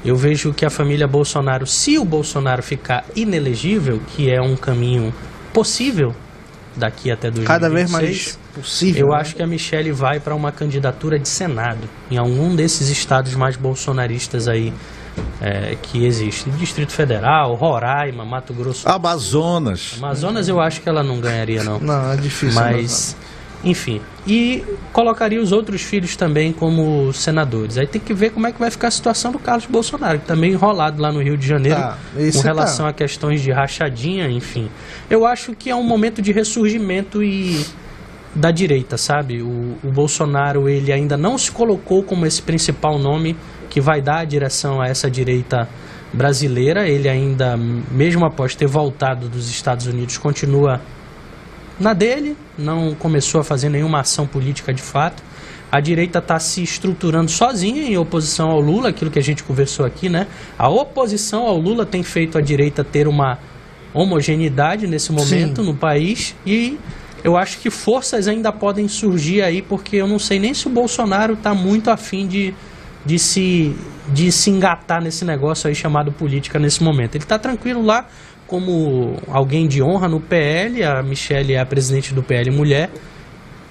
Eu vejo que a família Bolsonaro, se o Bolsonaro ficar inelegível, que é um caminho possível daqui até 2026, cada vez mais possível, eu acho que a Michelle vai para uma candidatura de Senado, em algum desses estados mais bolsonaristas aí que existe. Distrito Federal, Roraima, Mato Grosso. Amazonas eu acho que ela não ganharia, não. Não, é difícil. Mas, enfim. E colocaria os outros filhos também como senadores. Aí tem que ver como é que vai ficar a situação do Carlos Bolsonaro, que também enrolado lá no Rio de Janeiro, com relação a questões de rachadinha, enfim. Eu acho que é um momento de ressurgimento da direita, sabe? O Bolsonaro, ele ainda não se colocou como esse principal nome que vai dar a direção a essa direita brasileira. Ele ainda, mesmo após ter voltado dos Estados Unidos, continua na dele, não começou a fazer nenhuma ação política de fato. A direita está se estruturando sozinha em oposição ao Lula, aquilo que a gente conversou aqui, né? A oposição ao Lula tem feito a direita ter uma homogeneidade nesse momento no país, e eu acho que forças ainda podem surgir aí, porque eu não sei nem se o Bolsonaro está muito afim de se engatar nesse negócio aí chamado política nesse momento. Ele está tranquilo lá como alguém de honra no PL, a Michelle é a presidente do PL mulher.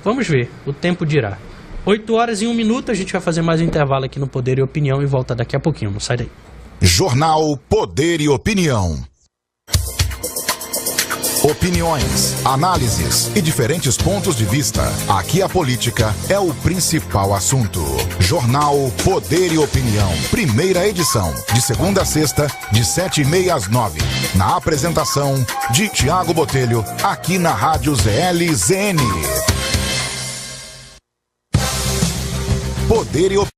Vamos ver, o tempo dirá. 8h01, a gente vai fazer mais um intervalo aqui no Poder e Opinião e volta daqui a pouquinho, não sai daí. Jornal Poder e Opinião. Opiniões, análises e diferentes pontos de vista. Aqui a política é o principal assunto. Jornal Poder e Opinião. Primeira edição. De segunda a sexta, de 7h30 às 9h. Na apresentação de Tiago Botelho, aqui na Rádio ZL-ZN. Poder e Opinião.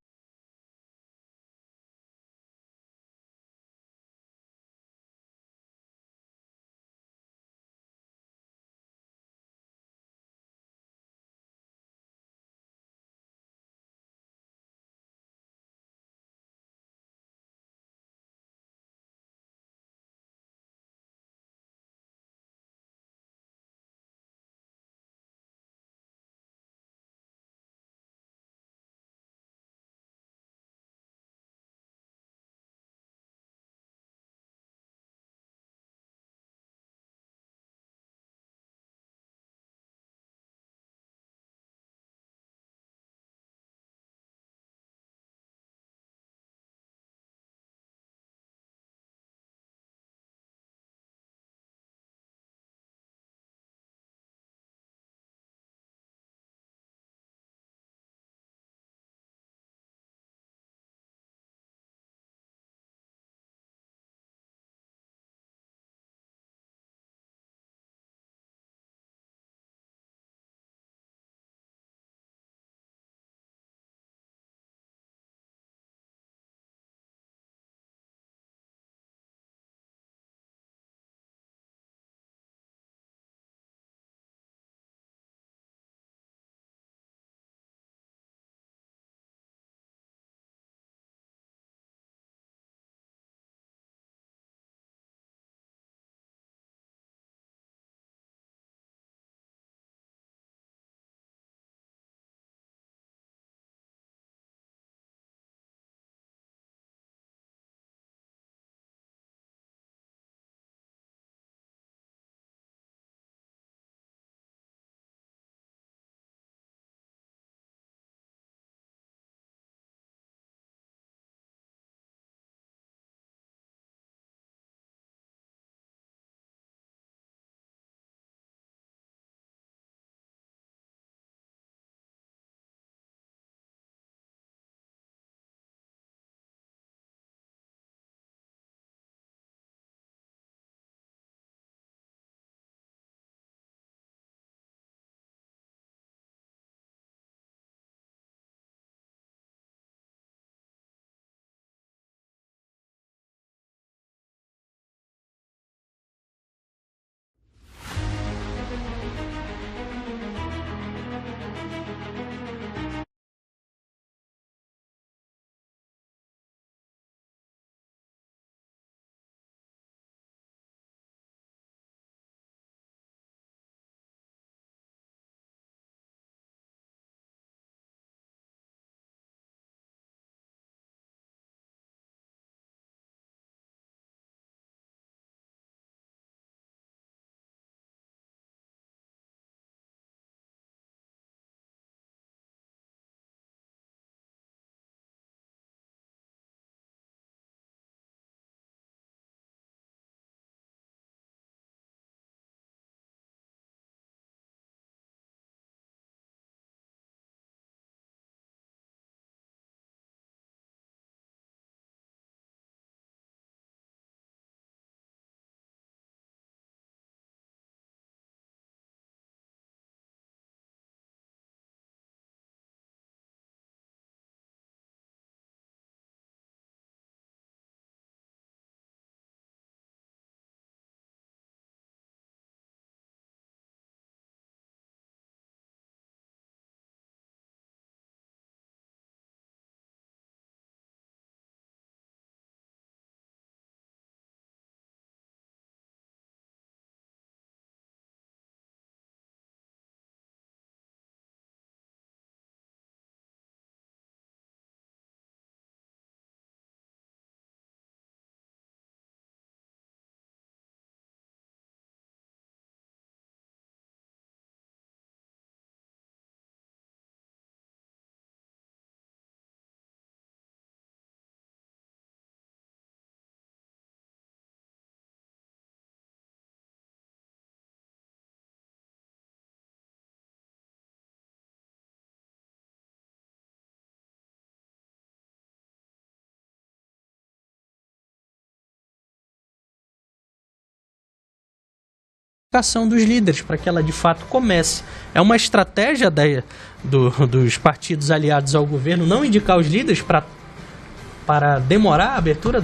dos líderes, para que ela de fato comece. É uma estratégia dos partidos aliados ao governo não indicar os líderes para demorar a abertura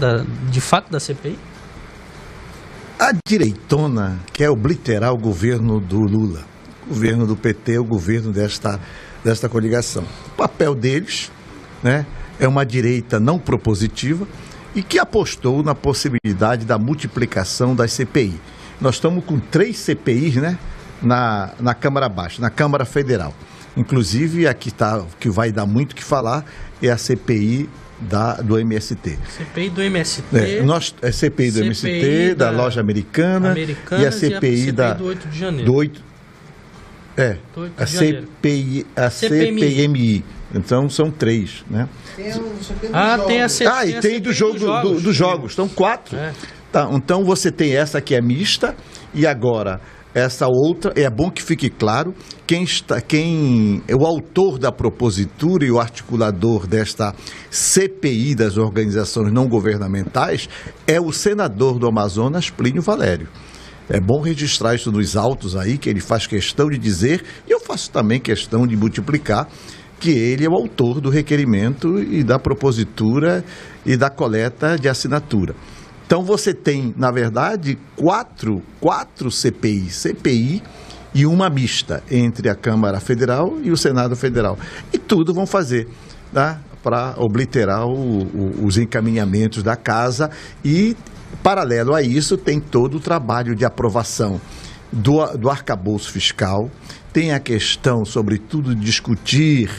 de fato da CPI? A direitona quer obliterar o governo do Lula, o governo do PT, o governo desta coligação. O papel deles, né, é uma direita não propositiva e que apostou na possibilidade da multiplicação das CPI. Nós estamos com 3 CPIs, né, na Câmara Baixa, na Câmara Federal. Inclusive, aqui está, que vai dar muito o que falar, é a CPI do MST. CPI do MST. CPI do MST, da loja americana e a CPI do 8 de janeiro. A CPMI. Então são 3, né? Tem dos jogos. São 4. Tá, então você tem essa que é mista e agora essa outra. É bom que fique claro o autor da propositura e o articulador desta CPI das organizações não governamentais é o senador do Amazonas, Plínio Valério. É bom registrar isso nos autos aí, que ele faz questão de dizer, e eu faço também questão de multiplicar, que ele é o autor do requerimento e da propositura e da coleta de assinatura. Então você tem, na verdade, quatro CPI e uma mista entre a Câmara Federal e o Senado Federal. E tudo vão fazer, tá, para obliterar os encaminhamentos da casa e, paralelo a isso, tem todo o trabalho de aprovação do arcabouço fiscal, tem a questão, sobretudo, de discutir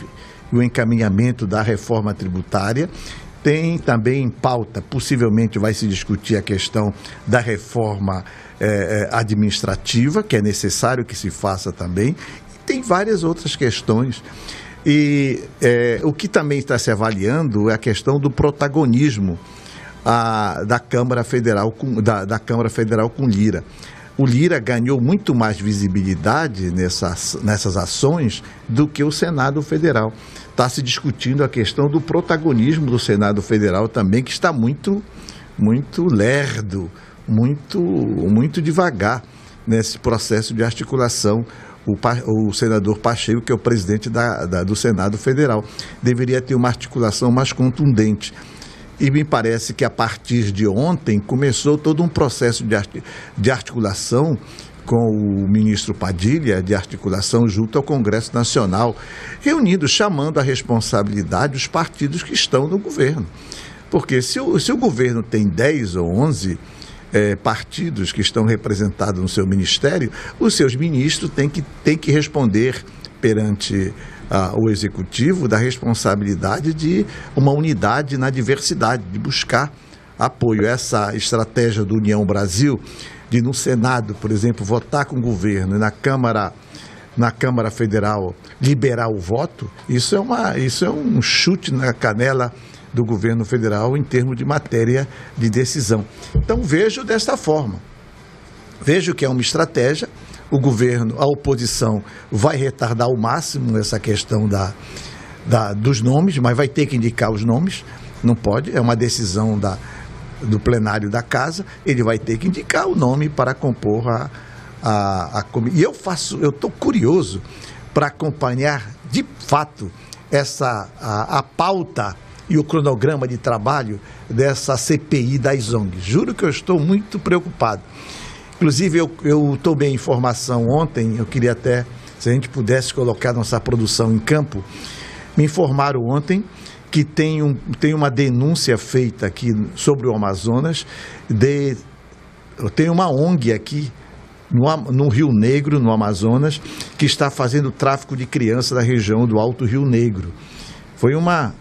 o encaminhamento da reforma tributária, tem também em pauta, possivelmente vai se discutir a questão da reforma administrativa, que é necessário que se faça também, e tem várias outras questões. E o que também está se avaliando é a questão do protagonismo da Câmara Federal com Lira. O Lira ganhou muito mais visibilidade nessas ações do que o Senado Federal. Está se discutindo a questão do protagonismo do Senado Federal também, que está muito lerdo, muito devagar nesse processo de articulação. O senador Pacheco, que é o presidente do Senado Federal, deveria ter uma articulação mais contundente. E me parece que a partir de ontem começou todo um processo de articulação com o ministro Padilha, de articulação junto ao Congresso Nacional, reunindo, chamando a responsabilidade os partidos que estão no governo. Porque se o governo tem 10 ou 11 partidos que estão representados no seu ministério, os seus ministros têm que responder perante o Executivo da responsabilidade de uma unidade na diversidade, de buscar apoio. Essa estratégia do União Brasil, de no Senado, por exemplo, votar com o governo e na Câmara Federal liberar o voto, isso é um chute na canela do governo federal em termos de matéria de decisão. Então vejo desta forma, vejo que é uma estratégia. O governo, a oposição vai retardar ao máximo essa questão dos nomes, mas vai ter que indicar os nomes, não pode, é uma decisão do plenário da casa, ele vai ter que indicar o nome para compor a comissão. E eu estou curioso para acompanhar de fato a pauta e o cronograma de trabalho dessa CPI das ONGs. Juro que eu estou muito preocupado. Inclusive, eu tomei informação ontem, eu queria até, se a gente pudesse colocar nossa produção em campo, me informaram ontem que tem uma denúncia feita aqui sobre o Amazonas, tem uma ONG aqui no Rio Negro, no Amazonas, que está fazendo tráfico de crianças na região do Alto Rio Negro. Foi uma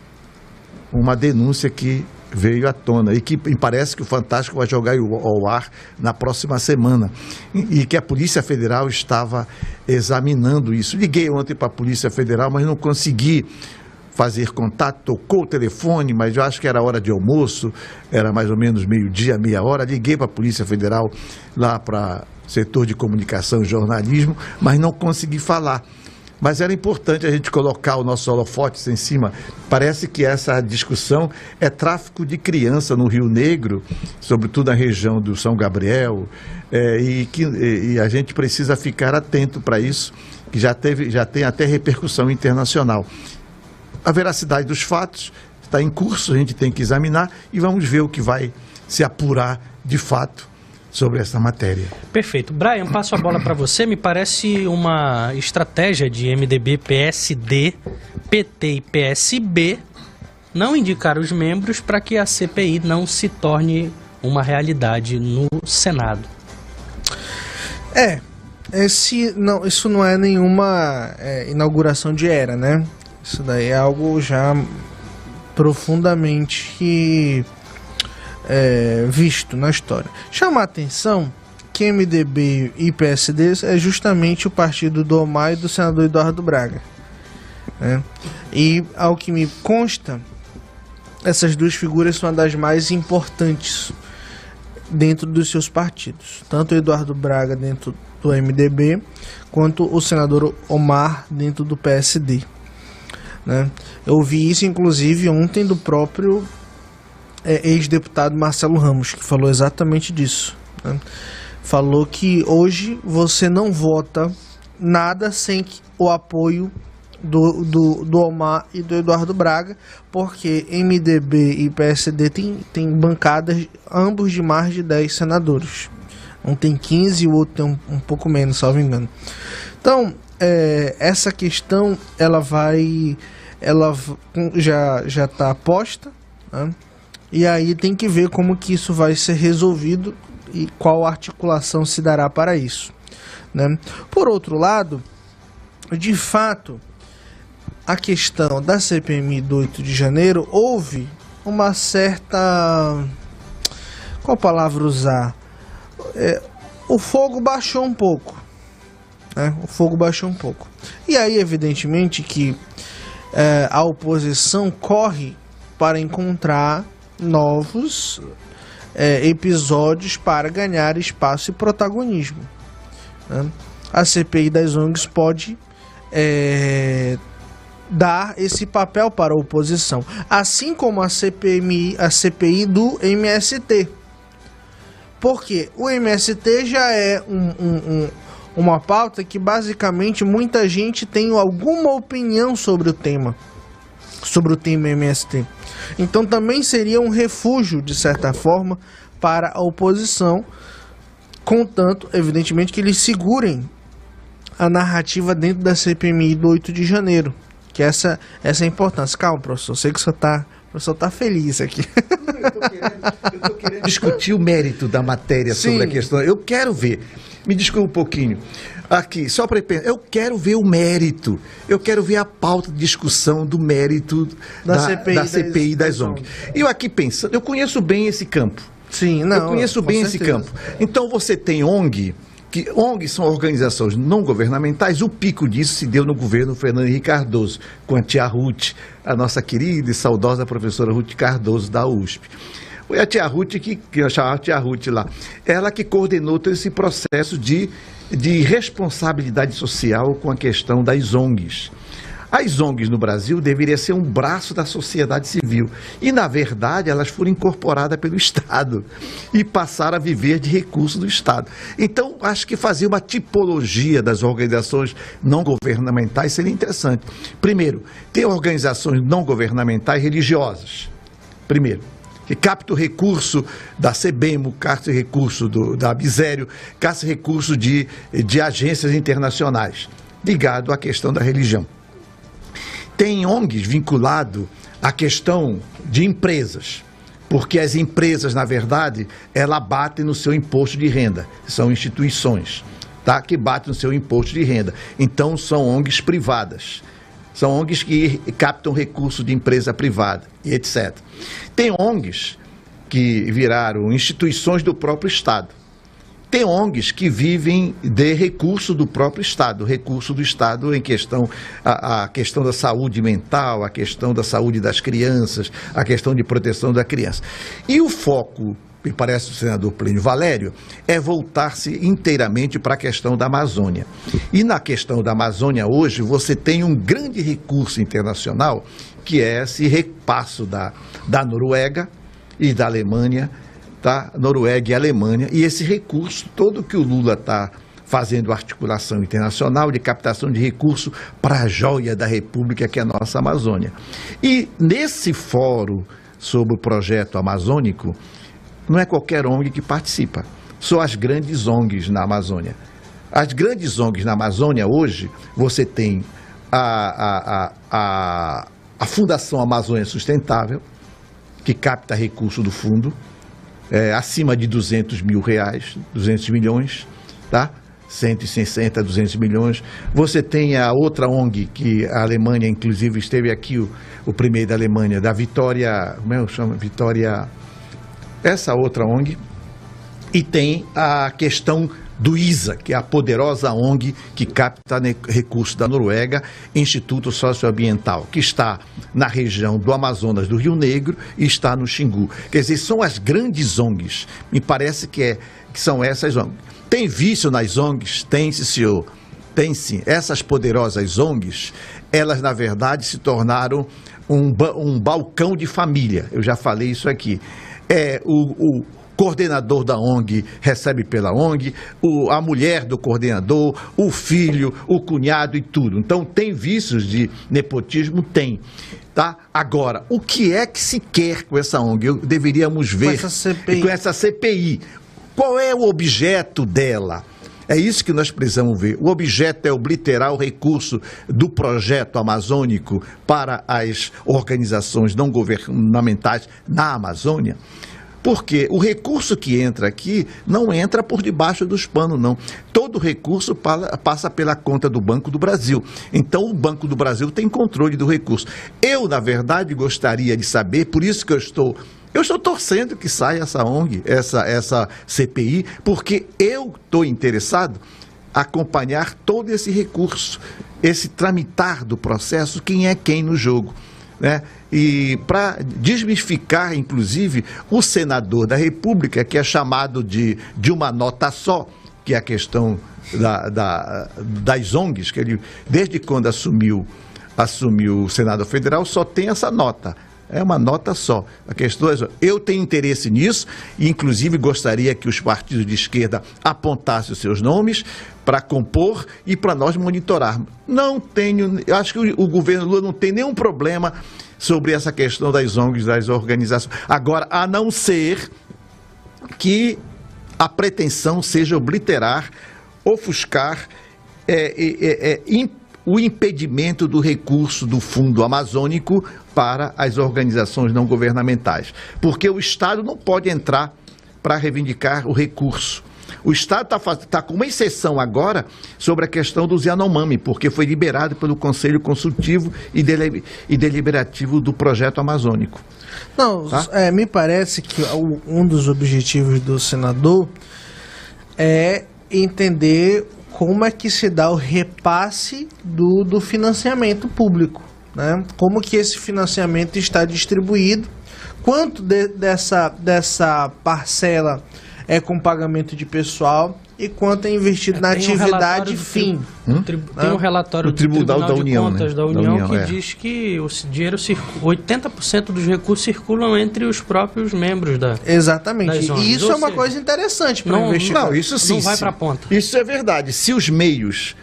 denúncia que veio à tona e que parece que o Fantástico vai jogar ao ar na próxima semana e que a Polícia Federal estava examinando isso. Liguei ontem para a Polícia Federal, mas não consegui fazer contato, tocou o telefone, mas eu acho que era hora de almoço, era mais ou menos meio-dia, meia hora, liguei para a Polícia Federal lá para o setor de comunicação e jornalismo, mas não consegui falar. mas era importante a gente colocar os nossos holofotes em cima. Parece que essa discussão é tráfico de criança no Rio Negro, sobretudo na região do São Gabriel, e a gente precisa ficar atento para isso, que já tem até repercussão internacional. A veracidade dos fatos está em curso, a gente tem que examinar e vamos ver o que vai se apurar de fato sobre essa matéria. Perfeito. Brian, passo a bola para você. Me parece uma estratégia de MDB, PSD, PT e PSB não indicar os membros para que a CPI não se torne uma realidade no Senado. Isso não é nenhuma inauguração de era, né? Isso daí é algo já profundamente visto na história. Chama a atenção que MDB e PSD é justamente o partido do Omar e do senador Eduardo Braga, né? E, ao que me consta, essas duas figuras são uma das mais importantes dentro dos seus partidos. Tanto o Eduardo Braga dentro do MDB, quanto o senador Omar dentro do PSD, né? Eu vi isso, inclusive, ontem do próprio ex-deputado Marcelo Ramos, que falou exatamente disso, né? Falou que hoje você não vota nada sem o apoio do Omar e do Eduardo Braga, porque MDB e PSD tem bancadas ambos de mais de 10 senadores. Um tem 15 e o outro tem um pouco menos, salvo engano. Então, essa questão ela já está posta, né? E aí tem que ver como que isso vai ser resolvido e qual articulação se dará para isso, né? Por outro lado, de fato, a questão da CPMI do 8 de janeiro, houve uma certa... Qual palavra usar? O fogo baixou um pouco, né? O fogo baixou um pouco. E aí, evidentemente, que a oposição corre para encontrar novos episódios para ganhar espaço e protagonismo, né? A CPI das ONGs pode dar esse papel para a oposição, assim como a CPI do MST, porque o MST já é uma pauta que basicamente muita gente tem alguma opinião sobre o tema MST. Então também seria um refúgio, de certa forma, para a oposição, contanto, evidentemente, que eles segurem a narrativa dentro da CPMI do 8 de janeiro, que essa é a importância. Calma, professor, sei que o professor está feliz aqui. Eu tô querendo discutir o mérito da matéria. Sim. Sobre a questão. Eu quero ver, me desculpe um pouquinho, aqui, só para pensar, eu quero ver o mérito, eu quero ver a pauta de discussão do mérito da CPI das ONGs. E eu aqui pensando, eu conheço bem esse campo. Sim, não, eu conheço bem esse campo. Então você tem ONG, que ONGs são organizações não governamentais, o pico disso se deu no governo Fernando Henrique Cardoso, com a tia Ruth, a nossa querida e saudosa professora Ruth Cardoso da USP. Foi a tia Ruth, que eu chamava tia Ruth lá, ela que coordenou todo esse processo de responsabilidade social com a questão das ONGs. As ONGs no Brasil deveriam ser um braço da sociedade civil e, na verdade, elas foram incorporadas pelo Estado e passaram a viver de recursos do Estado. Então, acho que fazer uma tipologia das organizações não governamentais seria interessante. Primeiro, ter organizações não governamentais religiosas. Primeiro, que capta o recurso da CBEMO, capta o recurso da Absério, capta o recurso de agências internacionais, ligado à questão da religião. Tem ONGs vinculado à questão de empresas, porque as empresas, na verdade, elas batem no seu imposto de renda, são instituições, tá? Que batem no seu imposto de renda. Então, são ONGs privadas. São ONGs que captam recursos de empresa privada e etc. Tem ONGs que viraram instituições do próprio Estado. Tem ONGs que vivem de recurso do próprio Estado, recurso do Estado em questão, a questão da saúde mental, a questão da saúde das crianças, a questão de proteção da criança. E o foco me parece o senador Plínio Valério, é voltar-se inteiramente para a questão da Amazônia. E na questão da Amazônia hoje, você tem um grande recurso internacional, que é esse repasso da Noruega e da Alemanha, tá? Noruega e Alemanha, e esse recurso todo que o Lula está fazendo articulação internacional de captação de recurso para a joia da República, que é a nossa Amazônia. E nesse fórum sobre o projeto amazônico, não é qualquer ONG que participa, são as grandes ONGs na Amazônia. As grandes ONGs na Amazônia hoje, você tem a Fundação Amazônia Sustentável, que capta recurso do fundo, acima de R$200 mil, 200 milhões, tá? 160, 200 milhões. Você tem a outra ONG, que a Alemanha, inclusive, esteve aqui, o primeiro da Alemanha, da Vitória, como é que chama? Vitória, essa outra ONG. E tem a questão do ISA, que é a poderosa ONG que capta recursos da Noruega, Instituto Socioambiental, que está na região do Amazonas, do Rio Negro, e está no Xingu. Quer dizer, são as grandes ONGs. Me parece que são essas ONGs. Tem vício nas ONGs? Tem, senhor. Tem sim. Essas poderosas ONGs, elas na verdade se tornaram um balcão de família. Eu já falei isso aqui. O coordenador da ONG recebe pela ONG, a mulher do coordenador, o filho, o cunhado e tudo. Então tem vícios de nepotismo? Tem. Tá? Agora, o que é que se quer com essa ONG? Deveríamos ver com essa CPI. Qual é o objeto dela? É isso que nós precisamos ver. O objeto é obliterar o recurso do projeto amazônico para as organizações não governamentais na Amazônia. Porque o recurso que entra aqui não entra por debaixo dos panos, não. Todo recurso passa pela conta do Banco do Brasil. Então, o Banco do Brasil tem controle do recurso. Eu, na verdade, gostaria de saber, por isso que eu estou torcendo que saia essa ONG, essa CPI, porque eu estou interessado em acompanhar todo esse recurso, esse tramitar do processo, quem é quem no jogo, né? E para desmistificar, inclusive, o senador da República, que é chamado de uma nota só, que é a questão das ONGs, que ele, desde quando assumiu o Senado Federal, só tem essa nota. É uma nota só. A questão é, eu tenho interesse nisso, e inclusive gostaria que os partidos de esquerda apontassem os seus nomes para compor e para nós monitorarmos. Eu acho que o governo Lula não tem nenhum problema sobre essa questão das ONGs, das organizações. Agora, a não ser que a pretensão seja obliterar, ofuscar, o impedimento do recurso do Fundo Amazônico para as organizações não governamentais. Porque o Estado não pode entrar para reivindicar o recurso. O Estado está com uma exceção agora sobre a questão dos Yanomami, porque foi liberado pelo Conselho Consultivo e Deliberativo do Projeto Amazônico. Não, tá? Me parece que um dos objetivos do senador é entender como é que se dá o repasse do financiamento público, né? Como que esse financiamento está distribuído, quanto dessa parcela é com pagamento de pessoal e quanto é investido na atividade fim. Tem um relatório do Tribunal da União, de Contas, né? da União que diz que o dinheiro 80% dos recursos circulam entre os próprios membros da. Exatamente. E isso é uma coisa interessante para investir. Não, isso sim. Não vai para a ponta. Isso é verdade. Se os meios,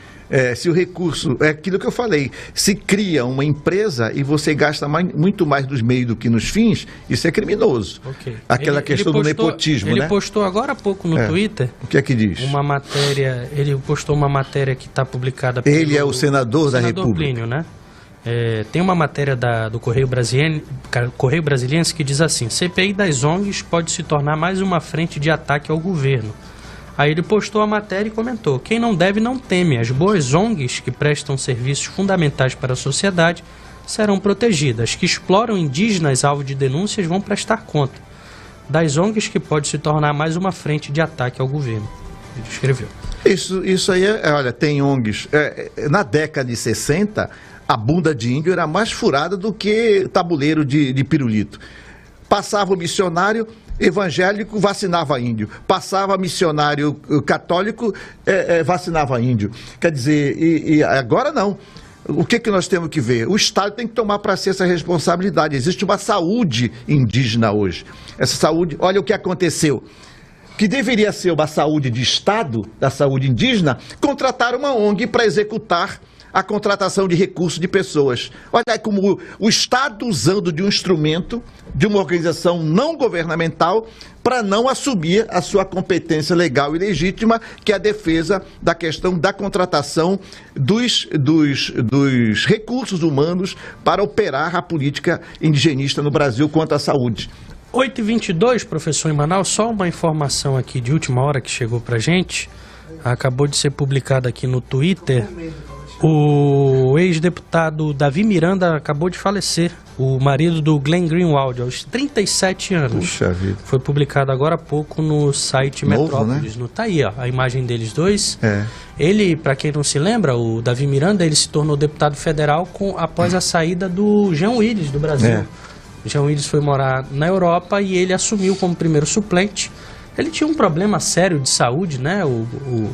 se o recurso, é aquilo que eu falei, se cria uma empresa e você gasta muito mais dos meios do que nos fins, isso é criminoso. Okay. Aquela questão do nepotismo, né? Ele postou agora há pouco no Twitter. O que é que diz? Uma matéria, ele postou uma matéria que está publicada pelo... Ele é o senador da República. Plínio, né? Tem uma matéria do Correio Brasiliense que diz assim: CPI das ONGs pode se tornar mais uma frente de ataque ao governo. Aí ele postou a matéria e comentou: quem não deve não teme. As boas ONGs que prestam serviços fundamentais para a sociedade serão protegidas. Que exploram indígenas alvo de denúncias vão prestar conta. Das ONGs que pode se tornar mais uma frente de ataque ao governo. Ele escreveu. Isso aí, olha, tem ONGs. Na década de 60, a bunda de índio era mais furada do que tabuleiro de pirulito. Passava o missionário, evangélico, vacinava índio. Passava missionário católico, vacinava índio. Quer dizer, e agora não. O que nós temos que ver? O Estado tem que tomar para si essa responsabilidade. Existe uma saúde indígena hoje. Essa saúde, olha o que aconteceu. Que deveria ser uma saúde de Estado, da saúde indígena, contratar uma ONG para executar a contratação de recursos de pessoas. Olha aí como o Estado usando de um instrumento, de uma organização não governamental, para não assumir a sua competência legal e legítima, que é a defesa da questão da contratação dos recursos humanos para operar a política indigenista no Brasil quanto à saúde. 8h22, professor, em Manaus, só uma informação aqui de última hora que chegou pra gente, acabou de ser publicada aqui no Twitter. O ex-deputado Davi Miranda acabou de falecer, o marido do Glenn Greenwald, aos 37 anos. Puxa vida. Foi publicado agora há pouco no site Metrópolis. Né? Tá aí, ó, a imagem deles dois. Ele, para quem não se lembra, o Davi Miranda, ele se tornou deputado federal após a saída do Jean Willis do Brasil. Jean Willis foi morar na Europa e ele assumiu como primeiro suplente. Ele tinha um problema sério de saúde, né? O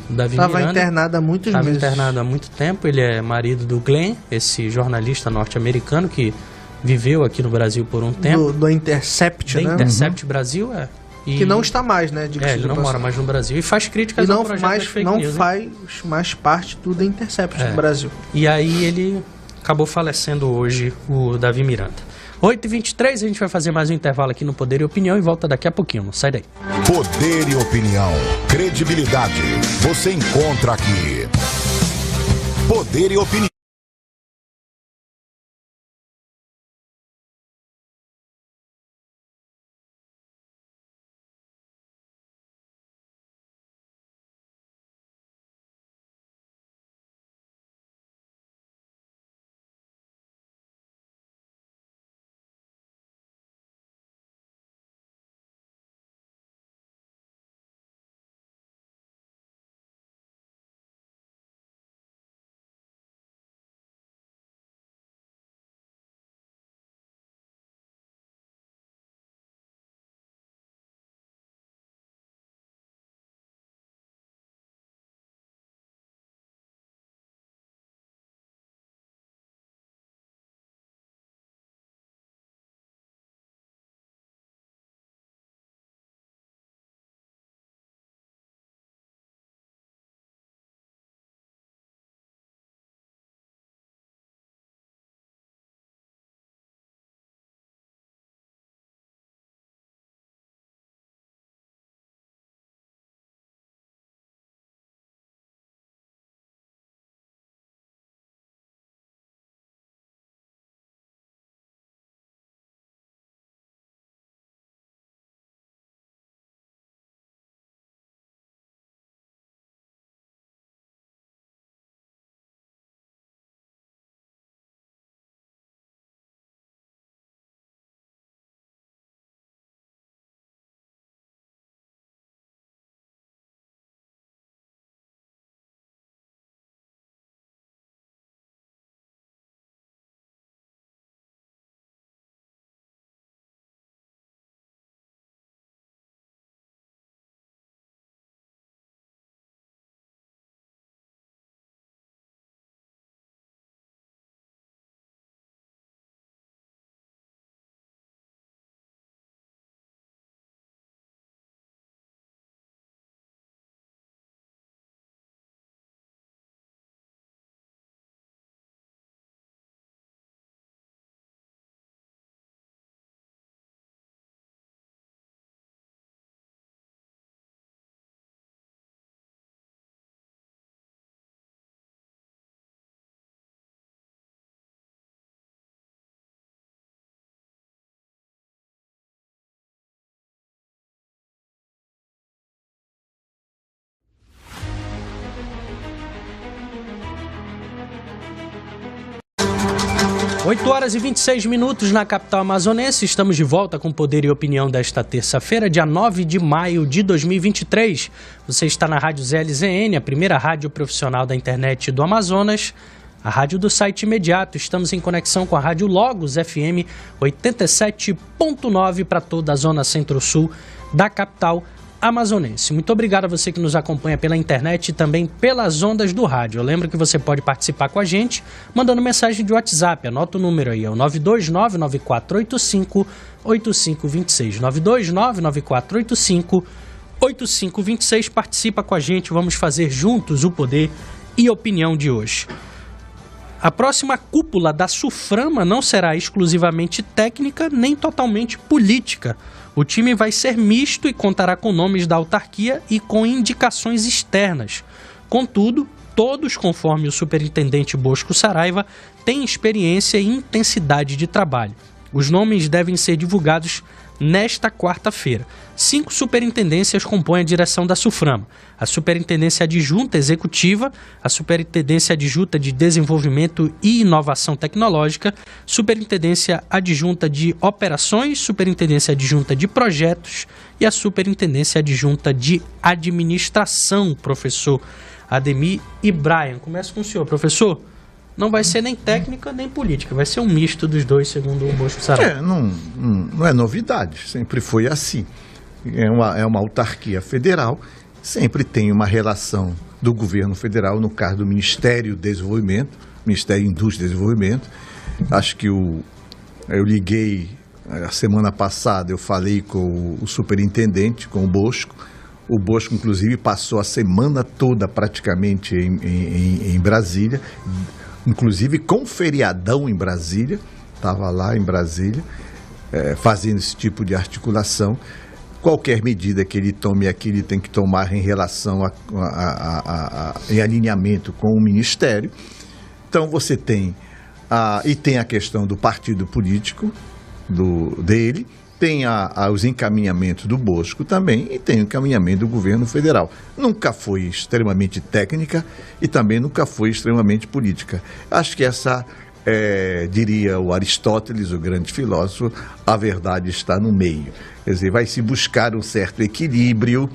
Davi Miranda. Estava internado há muitos meses. Estava internado há muito tempo. Ele é marido do Glenn, esse jornalista norte-americano que viveu aqui no Brasil por um tempo. Do Intercept, né? Intercept Brasil, que não está mais, né? Ele não mora mais no Brasil e faz críticas ao projeto das fake news. Não faz mais parte do Intercept do Brasil. E aí ele acabou falecendo hoje, o Davi Miranda. 8h23, a gente vai fazer mais um intervalo aqui no Poder e Opinião e volta daqui a pouquinho, não sai daí. Poder e Opinião, credibilidade, você encontra aqui. Poder e Opinião. Oito horas e 26 minutos na capital amazonense. Estamos de volta com Poder e Opinião desta terça-feira, dia 9 de maio de 2023. Você está na Rádio ZLZN, a primeira rádio profissional da internet do Amazonas. a rádio do site imediato. Estamos em conexão com a Rádio Logos FM 87.9 para toda a zona centro-sul da capital amazonense. Muito obrigado a você que nos acompanha pela internet e também pelas ondas do rádio. Eu lembro que você pode participar com a gente mandando mensagem de WhatsApp. Anota o número aí, é o 929-9485-8526. 929-9485-8526. Participa com a gente, vamos fazer juntos o poder e opinião de hoje. A próxima cúpula da SUFRAMA não será exclusivamente técnica nem totalmente política. O time vai ser misto e contará com nomes da autarquia e com indicações externas. Contudo, todos, conforme o superintendente Bosco Saraiva, têm experiência e intensidade de trabalho. Os nomes devem ser divulgados nesta quarta-feira. 5 superintendências compõem a direção da SUFRAMA: a Superintendência Adjunta Executiva, a Superintendência Adjunta de Desenvolvimento e Inovação Tecnológica, Superintendência Adjunta de Operações, Superintendência Adjunta de Projetos e a Superintendência Adjunta de Administração. Professor Ademir e Brian, começa com o senhor, professor. Não vai ser nem técnica nem política, vai ser um misto dos dois, segundo o Bosco Saraiva. Não é novidade, sempre foi assim. É uma autarquia federal, sempre tem uma relação do governo federal, no caso do Ministério do Desenvolvimento, Ministério da Indústria e Desenvolvimento. Acho que eu liguei, a semana passada eu falei com o superintendente, com o Bosco. O Bosco, inclusive, passou a semana toda praticamente em Brasília, inclusive com feriadão em Brasília, estava lá em Brasília, fazendo esse tipo de articulação. Qualquer medida que ele tome aqui, ele tem que tomar em relação em alinhamento com o Ministério. Então você tem a questão do partido político dele, tem os encaminhamentos do Bosco também e tem o encaminhamento do governo federal. Nunca foi extremamente técnica e também nunca foi extremamente política. Acho que diria o Aristóteles, o grande filósofo, a verdade está no meio. Quer dizer, vai se buscar um certo equilíbrio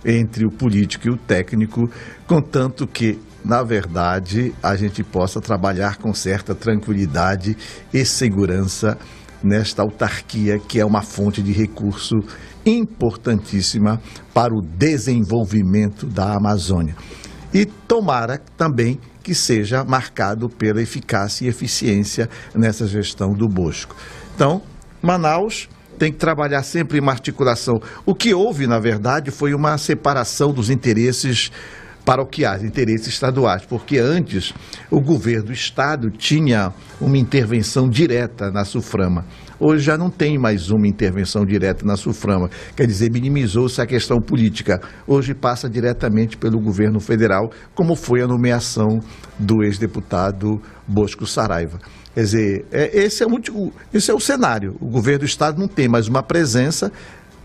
entre o político e o técnico, contanto que, na verdade, a gente possa trabalhar com certa tranquilidade e segurança nesta autarquia, que é uma fonte de recurso importantíssima para o desenvolvimento da Amazônia. E tomara também que seja marcado pela eficácia e eficiência nessa gestão do Bosco. Então, Manaus tem que trabalhar sempre em uma articulação. O que houve, na verdade, foi uma separação dos interesses paroquiais, interesses estaduais, porque antes o governo do estado tinha uma intervenção direta na SUFRAMA. Hoje já não tem mais uma intervenção direta na SUFRAMA, quer dizer, minimizou-se a questão política. Hoje passa diretamente pelo governo federal, como foi a nomeação do ex-deputado Bosco Saraiva. Quer dizer, esse é o cenário. O governo do estado não tem mais uma presença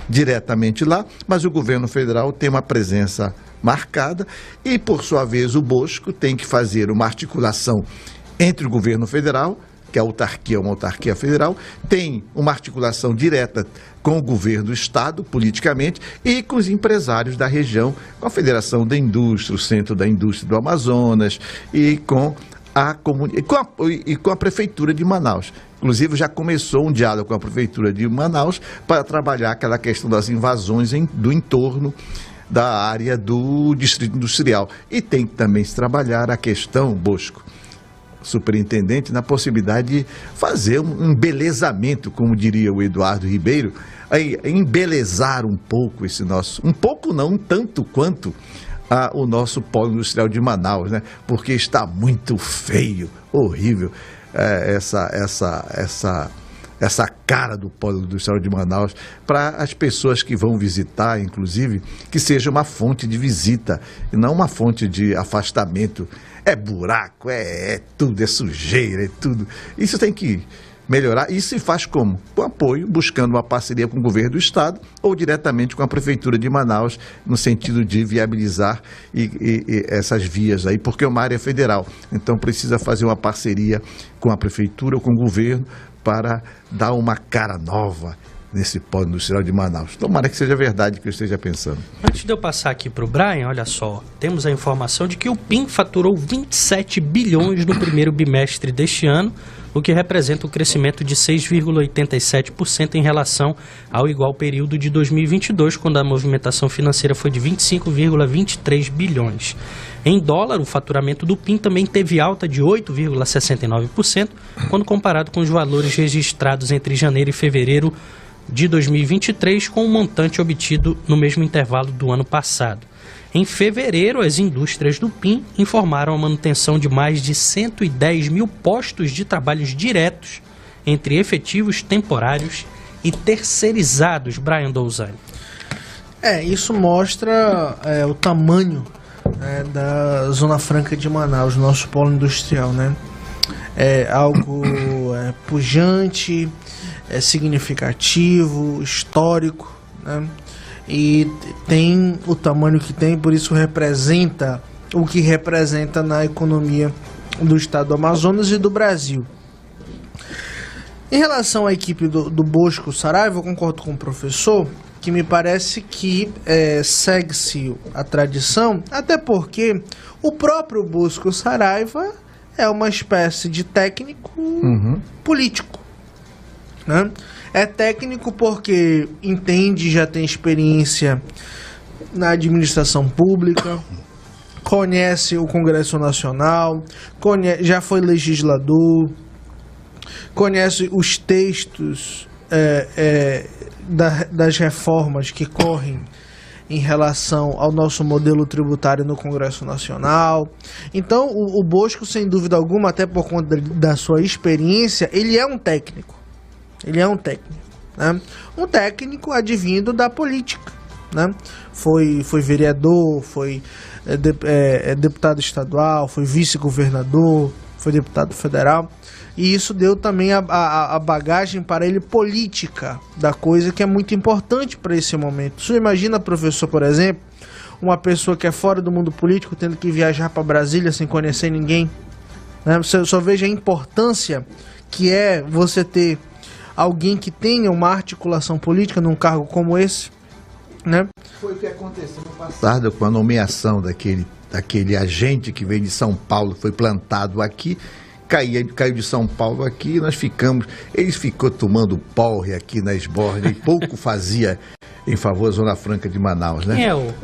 diretamente lá, mas o governo federal tem uma presença marcada e, por sua vez, o Bosco tem que fazer uma articulação entre o governo federal, que a autarquia é uma autarquia federal, tem uma articulação direta com o governo do estado, politicamente, e com os empresários da região, com a Federação da Indústria, o Centro da Indústria do Amazonas e com a Prefeitura de Manaus. Inclusive, já começou um diálogo com a Prefeitura de Manaus para trabalhar aquela questão das invasões do entorno da área do Distrito Industrial. E tem que também se trabalhar a questão, Bosco, superintendente, na possibilidade de fazer um embelezamento, como diria o Eduardo Ribeiro, embelezar um pouco esse nosso, um pouco não, um tanto quanto o nosso polo industrial de Manaus, né? Porque está muito feio, horrível, essa cara do polo industrial de Manaus, para as pessoas que vão visitar, inclusive, que seja uma fonte de visita e não uma fonte de afastamento. É buraco, é tudo, é sujeira, é tudo. Isso tem que melhorar. Isso se faz como? Com apoio, buscando uma parceria com o governo do estado ou diretamente com a Prefeitura de Manaus, no sentido de viabilizar essas vias aí, porque é uma área federal. Então precisa fazer uma parceria com a Prefeitura ou com o governo para dar uma cara nova, nesse polo industrial de Manaus. Tomara que seja verdade que eu esteja pensando. Antes de eu passar aqui para o Brian, olha só, temos a informação de que o PIN faturou 27 bilhões no primeiro bimestre deste ano, o que representa um crescimento de 6,87% em relação ao igual período de 2022, quando a movimentação financeira foi de 25,23 bilhões. Em dólar, o faturamento do PIN também teve alta de 8,69%, quando comparado com os valores registrados entre janeiro e fevereiro de 2023, com o montante obtido no mesmo intervalo do ano passado. Em fevereiro, as indústrias do PIN informaram a manutenção de mais de 110 mil postos de trabalhos diretos entre efetivos, temporários e terceirizados. Brian Douzani. Isso mostra o tamanho da Zona Franca de Manaus, nosso polo industrial, né? É algo pujante, significativo, histórico, né? E tem o tamanho que tem, por isso representa o que representa na economia do estado do Amazonas e do Brasil. Em relação à equipe do Bosco Saraiva, eu concordo com o professor, que me parece que segue-se a tradição, até porque o próprio Bosco Saraiva é uma espécie de técnico político, né? É técnico porque entende, já tem experiência na administração pública, conhece o Congresso Nacional, já foi legislador, conhece os textos das reformas que correm em relação ao nosso modelo tributário no Congresso Nacional. Então, o Bosco, sem dúvida alguma, até por conta da sua experiência, ele é um técnico. Ele é um técnico, né? Um técnico advindo da política, né? Foi vereador, foi deputado estadual, foi vice-governador, foi deputado federal. E isso deu também a bagagem para ele política da coisa, que é muito importante para esse momento. Você imagina, professor, por exemplo, uma pessoa que é fora do mundo político tendo que viajar para Brasília sem conhecer ninguém, né? Você só veja a importância que é você ter alguém que tenha uma articulação política num cargo como esse, né? Foi o que aconteceu no passado com a nomeação daquele agente que veio de São Paulo, foi plantado aqui, caiu de São Paulo aqui, eles ficou tomando porre aqui na esborda e pouco fazia em favor da Zona Franca de Manaus, né? Quem é eu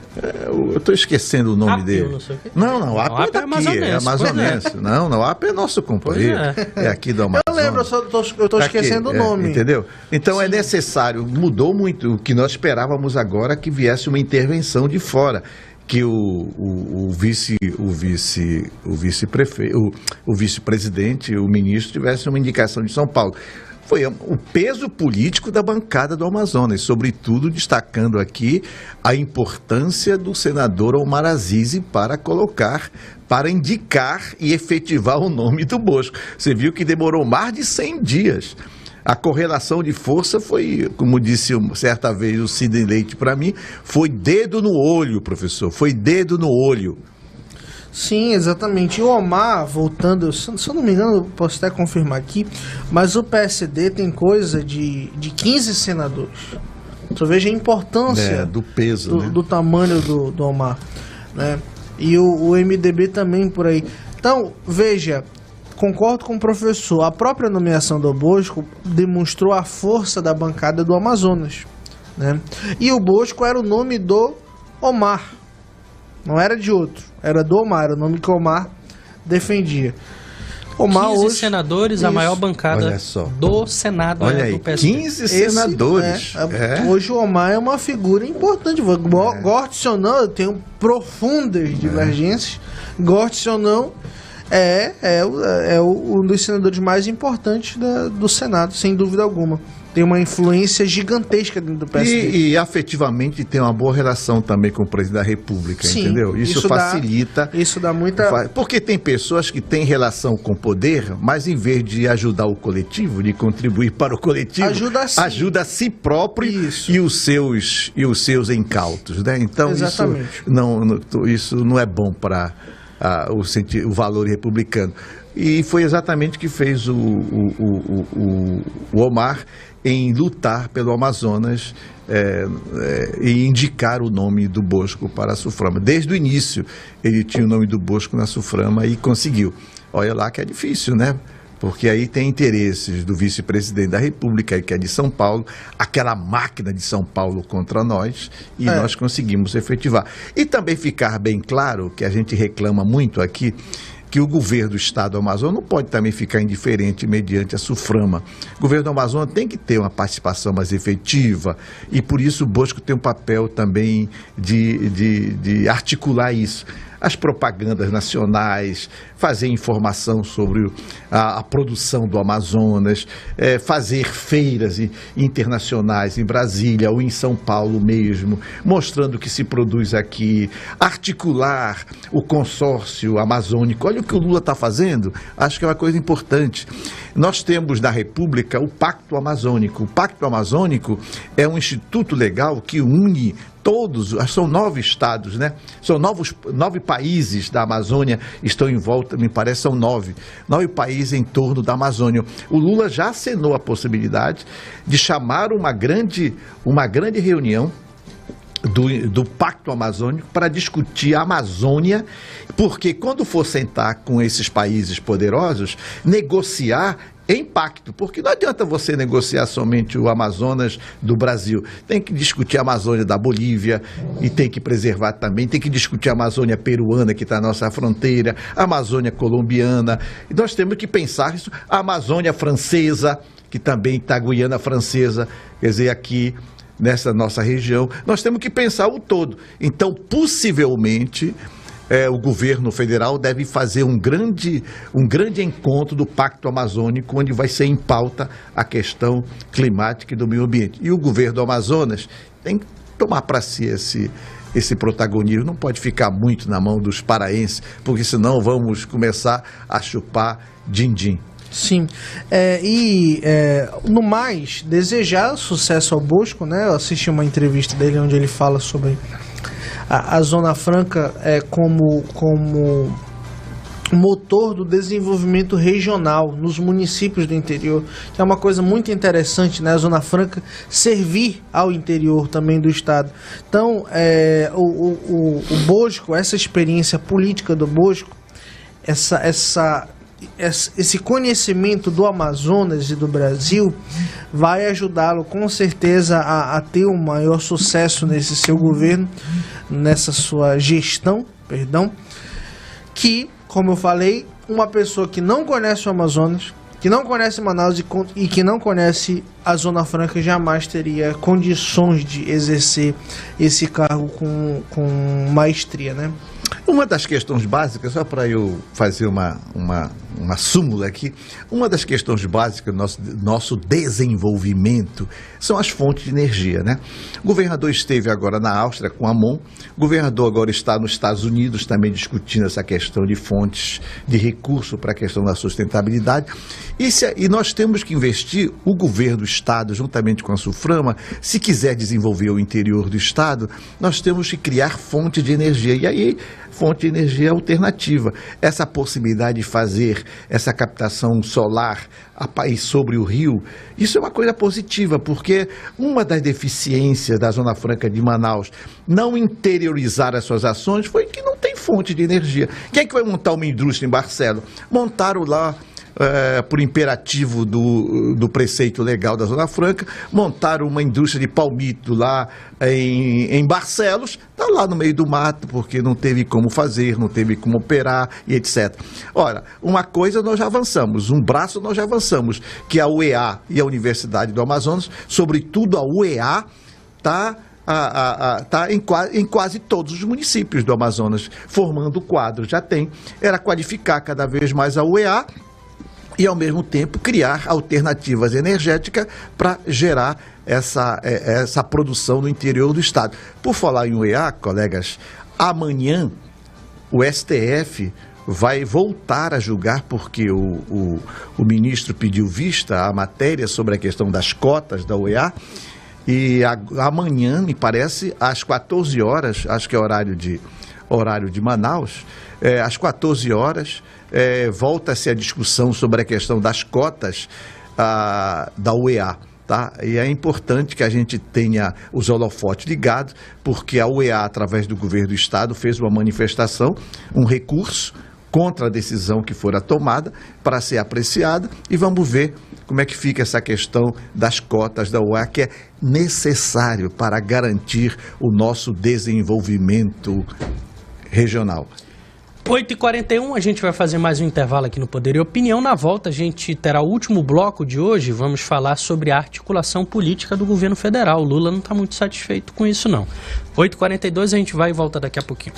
estou esquecendo o nome dele. Não sei o quê. Não, Apio é daqui, é amazonense. Não, Apio é nosso companheiro, é aqui do Amazonas. Eu lembro, eu estou esquecendo o nome. Entendeu? Então Sim. É necessário, mudou muito, o que nós esperávamos agora que viesse uma intervenção de fora, que o vice-presidente, o ministro, tivesse uma indicação de São Paulo. Foi o peso político da bancada do Amazonas, sobretudo destacando aqui a importância do senador Omar Aziz para indicar e efetivar o nome do Bosco. Você viu que demorou mais de 100 dias. A correlação de força foi, como disse certa vez o Sidney Leite para mim, foi dedo no olho, professor, foi dedo no olho. Sim, exatamente. E o Omar, voltando, se eu não me engano, eu posso até confirmar aqui, mas o PSD tem coisa de 15 senadores. Só veja a importância do peso, né? do tamanho do Omar, né? E o MDB também por aí. Então, veja, concordo com o professor, a própria nomeação do Bosco demonstrou a força da bancada do Amazonas, né? E o Bosco era o nome do Omar, não era de outro, era do Omar, era o nome que o Omar defendia. Omar 15 hoje, senadores, isso. A maior bancada do Senado. Olha aí, do PSD. 15 senadores. Hoje o Omar é uma figura importante. Goste ou não, eu tenho profundas divergências. Goste ou não, um dos senadores mais importantes do Senado, sem dúvida alguma. Tem uma influência gigantesca dentro do PSD. E afetivamente tem uma boa relação também com o presidente da República, sim, entendeu? Isso facilita. Isso dá muita... Porque tem pessoas que têm relação com o poder, mas em vez de ajudar o coletivo, de contribuir para o coletivo, ajuda a si próprio e os seus incautos, né? Então isso não é bom para o valor republicano. E foi exatamente o que fez o Omar em lutar pelo Amazonas e indicar o nome do Bosco para a SUFRAMA. Desde o início ele tinha o nome do Bosco na SUFRAMA e conseguiu. Olha lá que é difícil, né? Porque aí tem interesses do vice-presidente da República, que é de São Paulo, aquela máquina de São Paulo contra nós, e nós conseguimos efetivar. E também ficar bem claro, que a gente reclama muito aqui, que o governo do Estado do Amazonas não pode também ficar indiferente mediante a SUFRAMA. O governo do Amazonas tem que ter uma participação mais efetiva e por isso o Bosco tem um papel também de articular isso. As propagandas nacionais, fazer informação sobre a produção do Amazonas, fazer feiras internacionais em Brasília ou em São Paulo mesmo, mostrando o que se produz aqui, articular o consórcio amazônico. Olha o que o Lula está fazendo, acho que é uma coisa importante. Nós temos na República o Pacto Amazônico. O Pacto Amazônico é um instituto legal que une todos, são 9 estados, né? São 9 países da Amazônia estão em volta, me parece são 9 países em torno da Amazônia. O Lula já acenou a possibilidade de chamar uma grande reunião do Pacto Amazônico para discutir a Amazônia, porque quando for sentar com esses países poderosos, negociar em pacto, porque não adianta você negociar somente o Amazonas do Brasil, tem que discutir a Amazônia da Bolívia e tem que preservar também, tem que discutir a Amazônia peruana que está na nossa fronteira, a Amazônia colombiana, e nós temos que pensar isso, a Amazônia francesa, que também está a Guiana Francesa, quer dizer, aqui nessa nossa região, nós temos que pensar o todo. Então, possivelmente, o governo federal deve fazer um grande encontro do Pacto Amazônico, onde vai ser em pauta a questão climática e do meio ambiente. E o governo do Amazonas tem que tomar para si esse protagonismo, não pode ficar muito na mão dos paraenses, porque senão vamos começar a chupar din-din. Sim, no mais, desejar sucesso ao Bosco, né? Eu assisti uma entrevista dele onde ele fala sobre a Zona Franca como motor do desenvolvimento regional nos municípios do interior, que é uma coisa muito interessante, né? A Zona Franca servir ao interior também do estado. Então, o Bosco, essa experiência política do Bosco, esse conhecimento do Amazonas e do Brasil vai ajudá-lo com certeza a ter um maior sucesso nesse seu governo, nessa sua gestão, que, como eu falei, uma pessoa que não conhece o Amazonas, que não conhece Manaus e que não conhece a Zona Franca jamais teria condições de exercer esse cargo com maestria, né? Uma das questões básicas, só para eu fazer uma súmula aqui, uma das questões básicas do nosso desenvolvimento são as fontes de energia, né? O governador esteve agora na Áustria com a MON, o governador agora está nos Estados Unidos também discutindo essa questão de fontes de recurso para a questão da sustentabilidade. E nós temos que investir, o governo do estado, juntamente com a SUFRAMA, se quiser desenvolver o interior do estado, nós temos que criar fonte de energia. E aí, fonte de energia alternativa. Essa possibilidade de fazer essa captação solar sobre o rio, isso é uma coisa positiva, porque uma das deficiências da Zona Franca de Manaus não interiorizar as suas ações foi que não tem fonte de energia. Quem é que vai montar uma indústria em Barcelos? Montaram lá, por imperativo do preceito legal da Zona Franca, montaram uma indústria de palmito lá em Barcelos, está lá no meio do mato, porque não teve como fazer, não teve como operar e etc. Ora, uma coisa nós já avançamos, um braço nós já avançamos, que a UEA e a Universidade do Amazonas, sobretudo a UEA, está em quase todos os municípios do Amazonas, formando o quadro, já tem. Era qualificar cada vez mais a UEA, e, ao mesmo tempo, criar alternativas energéticas para gerar essa produção no interior do estado. Por falar em UEA, colegas, amanhã o STF vai voltar a julgar, porque o ministro pediu vista à matéria sobre a questão das cotas da UEA, e amanhã, me parece, às 14 horas, acho que é horário horário de Manaus, às 14 horas, volta-se a discussão sobre a questão das cotas da UEA. Tá? E é importante que a gente tenha os holofotes ligados, porque a UEA, através do governo do Estado, fez uma manifestação, um recurso contra a decisão que fora tomada para ser apreciada, e vamos ver como é que fica essa questão das cotas da UEA, que é necessário para garantir o nosso desenvolvimento regional. 8h41, a gente vai fazer mais um intervalo aqui no Poder e Opinião. Na volta a gente terá o último bloco de hoje. Vamos falar sobre a articulação política do governo federal. O Lula não está muito satisfeito com isso, não. 8h42, a gente vai e volta daqui a pouquinho.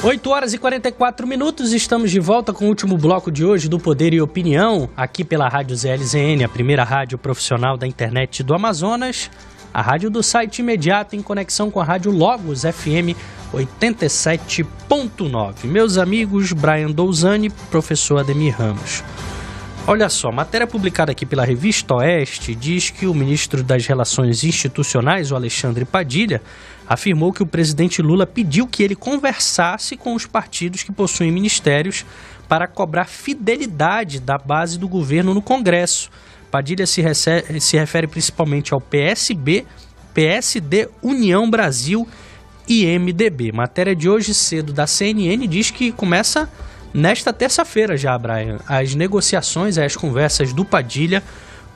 Oito horas e 44 minutos, estamos de volta com o último bloco de hoje do Poder e Opinião, aqui pela Rádio ZLZN, a primeira rádio profissional da internet do Amazonas, a rádio do site imediato em conexão com a Rádio Logos FM 87.9. Meus amigos, Brian Douzani, professor Ademir Ramos. Olha só, matéria publicada aqui pela Revista Oeste diz que o ministro das Relações Institucionais, o Alexandre Padilha, afirmou que o presidente Lula pediu que ele conversasse com os partidos que possuem ministérios para cobrar fidelidade da base do governo no Congresso. Padilha se refere principalmente ao PSB, PSD, União Brasil e MDB. Matéria de hoje cedo da CNN diz que começa nesta terça-feira já, Brian, as negociações, as conversas do Padilha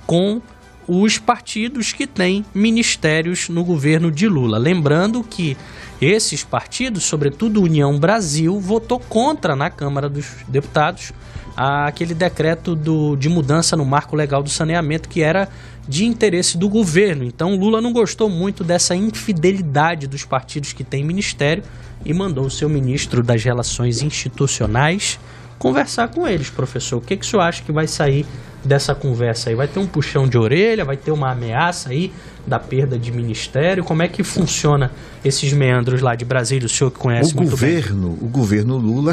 com os partidos que têm ministérios no governo de Lula. Lembrando que esses partidos, sobretudo União Brasil, votou contra na Câmara dos Deputados aquele decreto de mudança no marco legal do saneamento que era de interesse do governo. Então Lula não gostou muito dessa infidelidade dos partidos que têm ministério e mandou o seu ministro das Relações Institucionais conversar com eles. Professor, o que o senhor acha que vai sair dessa conversa aí? Vai ter um puxão de orelha? Vai ter uma ameaça aí da perda de ministério? Como é que funciona esses meandros lá de Brasília? O senhor que conhece muito bem. O governo Lula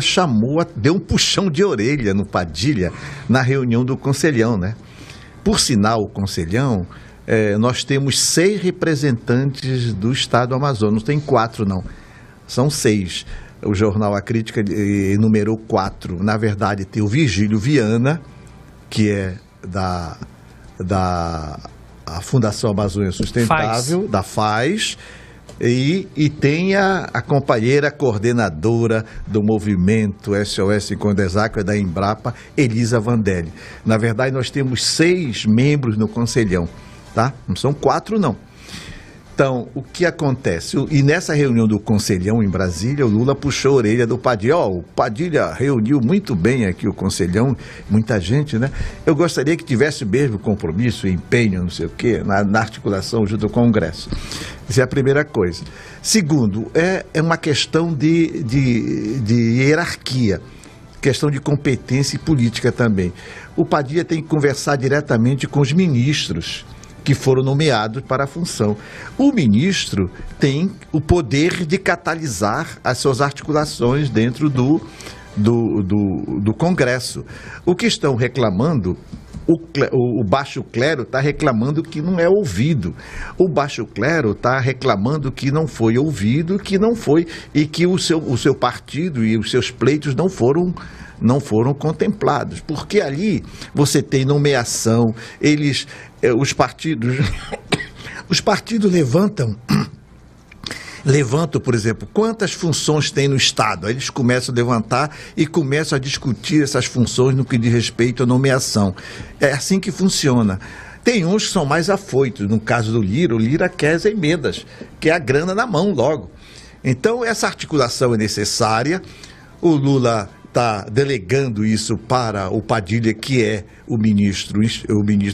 deu um puxão de orelha no Padilha na reunião do Conselhão, né? Por sinal, o Conselhão, nós temos 6 representantes do Estado do Amazonas, não tem 4 não, são 6. O jornal A Crítica enumerou 4. Na verdade, tem o Virgílio Viana, que é a Fundação Amazônia Sustentável, da FAZ, e tem a companheira coordenadora do movimento SOS Encontro das Águas da Embrapa, Elisa Vandelli. Na verdade, nós temos 6 membros no Conselhão, tá? Não são 4, não. Então, o que acontece? E nessa reunião do Conselhão em Brasília, o Lula puxou a orelha do Padilha. O Padilha reuniu muito bem aqui o Conselhão, muita gente, né? Eu gostaria que tivesse mesmo compromisso, empenho, não sei o quê, na articulação junto ao Congresso. Essa é a primeira coisa. Segundo, é uma questão de hierarquia, questão de competência e política também. O Padilha tem que conversar diretamente com os ministros que foram nomeados para a função. O ministro tem o poder de catalisar as suas articulações dentro do Congresso. O que estão reclamando, o baixo clero está reclamando que não é ouvido. O baixo clero está reclamando que não foi ouvido, que não foi, e que o seu partido e os seus pleitos não foram contemplados, porque ali você tem nomeação, os partidos levantam, por exemplo, quantas funções tem no Estado. Aí eles começam a levantar e começam a discutir essas funções no que diz respeito à nomeação. É assim que funciona. Tem uns que são mais afoitos, no caso do Lira, o Lira quer as emendas, quer a grana na mão logo. Então essa articulação é necessária. O Lula está delegando isso para o Padilha, que é o ministro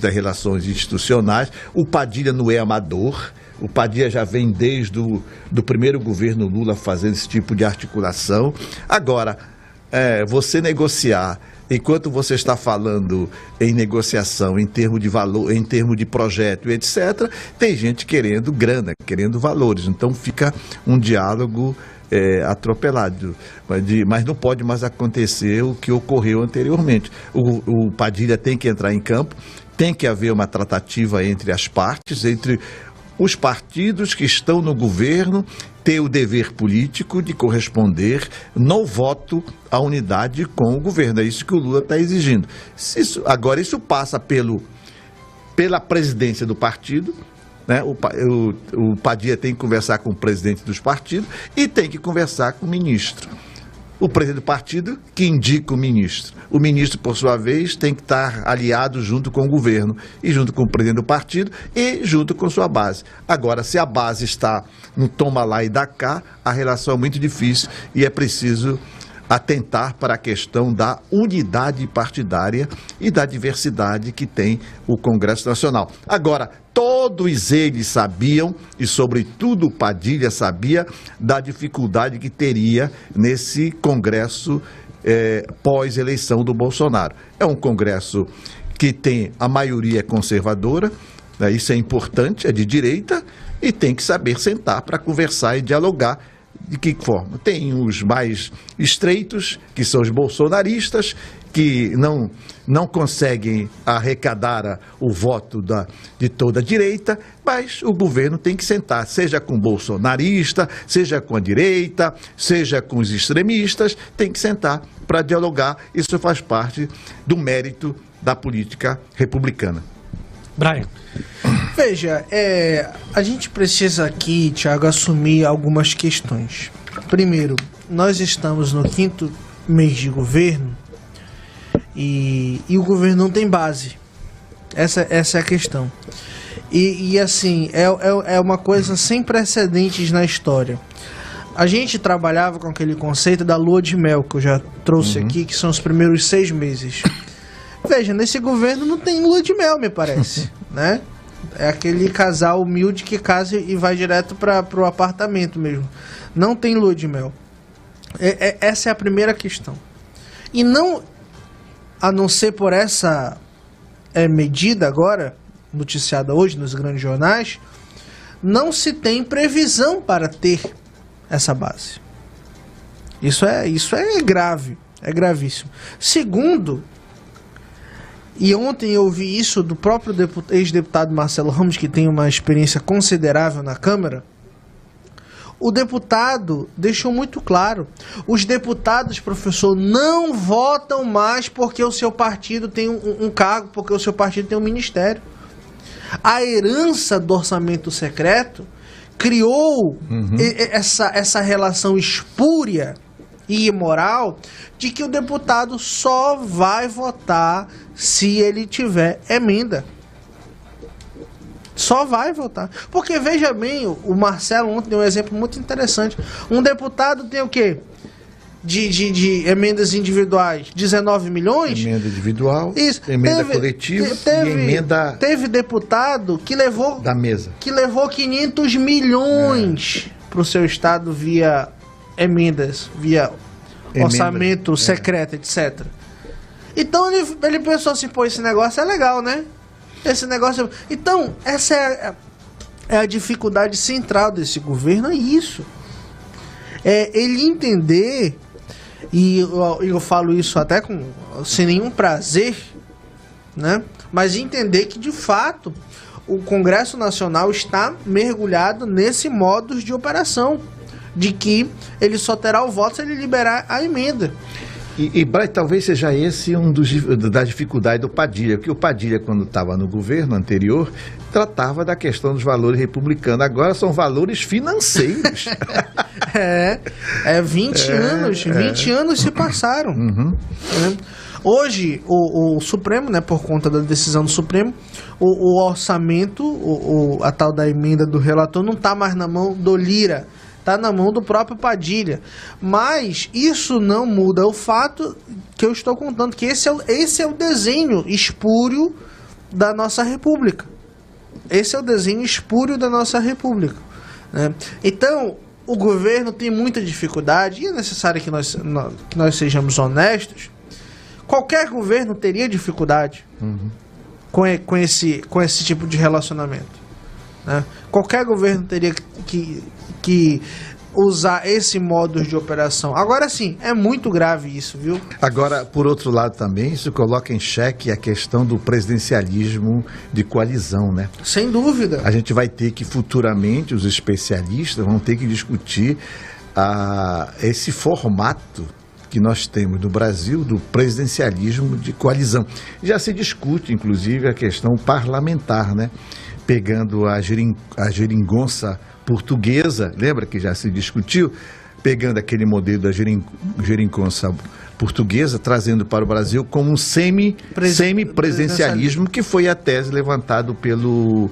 das Relações Institucionais. O Padilha não é amador. O Padilha já vem desde do primeiro governo Lula fazendo esse tipo de articulação. Agora, você negociar, enquanto você está falando em negociação, em termos de valor, em termos de projeto, etc., tem gente querendo grana, querendo valores. Então fica um diálogo atropelado, mas não pode mais acontecer o que ocorreu anteriormente. O Padilha tem que entrar em campo, tem que haver uma tratativa entre as partes, entre os partidos que estão no governo, ter o dever político de corresponder no voto à unidade com o governo. É isso que o Lula está exigindo. Agora, isso passa pela presidência do partido, né? O Padilha tem que conversar com o presidente dos partidos e tem que conversar com o ministro. O presidente do partido que indica o ministro. O ministro, por sua vez, tem que estar aliado junto com o governo e junto com o presidente do partido e junto com sua base. Agora, se a base está no toma lá e dá cá, a relação é muito difícil e é preciso atentar para a questão da unidade partidária e da diversidade que tem o Congresso Nacional. Agora, todos eles sabiam, e sobretudo o Padilha sabia, da dificuldade que teria nesse Congresso pós-eleição do Bolsonaro. É um Congresso que tem a maioria conservadora, né, isso é importante, é de direita, e tem que saber sentar para conversar e dialogar. De que forma? Tem os mais estreitos, que são os bolsonaristas, que não conseguem arrecadar o voto de toda a direita, mas o governo tem que sentar, seja com o bolsonarista, seja com a direita, seja com os extremistas, tem que sentar para dialogar. Isso faz parte do mérito da política republicana. Brian. Veja, a gente precisa aqui, Thiago, assumir algumas questões. Primeiro, nós estamos no 5º mês de governo e o governo não tem base. Essa é a questão. E assim, é uma coisa sem precedentes na história. A gente trabalhava com aquele conceito da lua de mel, que eu já trouxe aqui, que são os primeiros 6 meses. Veja, nesse governo não tem lua de mel, me parece, né? É aquele casal humilde que casa e vai direto para o apartamento mesmo. Não tem lua de mel. Essa é a primeira questão. E não, a não ser por essa medida agora, noticiada hoje nos grandes jornais, não se tem previsão para ter essa base. Isso é grave, é gravíssimo. Segundo, e ontem eu ouvi isso do próprio ex-deputado Marcelo Ramos, que tem uma experiência considerável na Câmara, o deputado deixou muito claro. Os deputados, professor, não votam mais porque o seu partido tem um cargo, porque o seu partido tem um ministério. A herança do orçamento secreto criou essa relação espúria e imoral de que o deputado só vai votar se ele tiver emenda. Só vai votar. Porque, veja bem, o Marcelo ontem deu um exemplo muito interessante. Um deputado tem o quê? De emendas individuais? 19 milhões? Emenda individual, isso. Emenda coletiva e emenda... Teve deputado que levou... Da mesa. Que levou 500 milhões para o seu estado via emendas, via orçamento secreto, etc. Então ele pensou assim, pô, esse negócio é legal, né? Esse negócio... Então, essa é a dificuldade central desse governo, é isso. É ele entender, e eu falo isso até sem nenhum prazer, né? Mas entender que, de fato, o Congresso Nacional está mergulhado nesse modus de operação, de que ele só terá o voto se ele liberar a emenda. E Braz, talvez seja esse da dificuldade do Padilha, porque o Padilha, quando estava no governo anterior, tratava da questão dos valores republicanos. Agora são valores financeiros. 20 anos se passaram. Hoje, o Supremo, né, por conta da decisão do Supremo, o orçamento, a tal da emenda do relator, não está mais na mão do Lira. Está na mão do próprio Padilha. Mas isso não muda o fato que eu estou contando, que esse é o desenho espúrio da nossa República. Esse é o desenho espúrio da nossa República, né? Então, o governo tem muita dificuldade, e é necessário que nós sejamos honestos. Qualquer governo teria dificuldade com esse tipo de relacionamento, né? Qualquer governo teria que usar esse modo de operação. Agora sim, é muito grave isso, viu? Agora, por outro lado também, isso coloca em xeque a questão do presidencialismo de coalizão, né? Sem dúvida. A gente vai ter que futuramente, os especialistas vão ter que discutir esse formato que nós temos no Brasil do presidencialismo de coalizão. Já se discute, inclusive, a questão parlamentar, né? Pegando a geringonça portuguesa, lembra que já se discutiu? Pegando aquele modelo da geringonça portuguesa, trazendo para o Brasil como um semi-presidencialismo, que foi a tese levantada pelo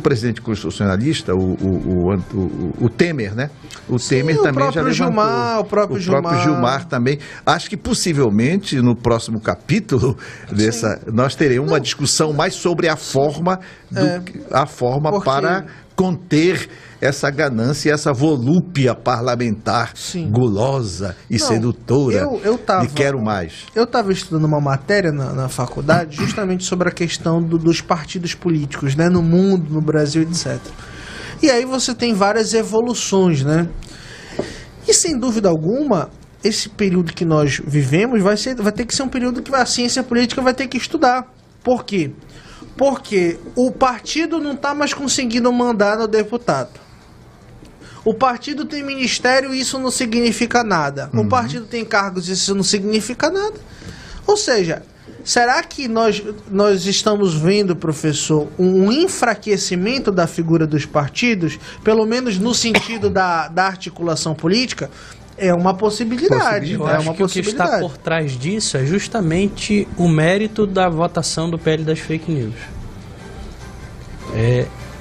presidente constitucionalista, o Temer, né? O Temer também já levantou. O próprio Gilmar também. Acho que possivelmente no próximo capítulo nós teremos uma discussão mais sobre a forma para conter essa ganância, essa volúpia parlamentar gulosa e sedutora de quero mais. Eu estava estudando uma matéria na faculdade justamente sobre a questão dos partidos políticos, né, no mundo, no Brasil, etc. E aí você tem várias evoluções, né? E sem dúvida alguma, esse período que nós vivemos vai ter que ser um período que a ciência política vai ter que estudar. Por quê? Porque o partido não está mais conseguindo mandar no deputado. O partido tem ministério e isso não significa nada. O partido tem cargos e isso não significa nada. Ou seja, será que nós estamos vendo, professor, um enfraquecimento da figura dos partidos, pelo menos no sentido da articulação política? É uma possibilidade. Eu acho que o que está por trás disso é justamente o mérito da votação do PL das fake news.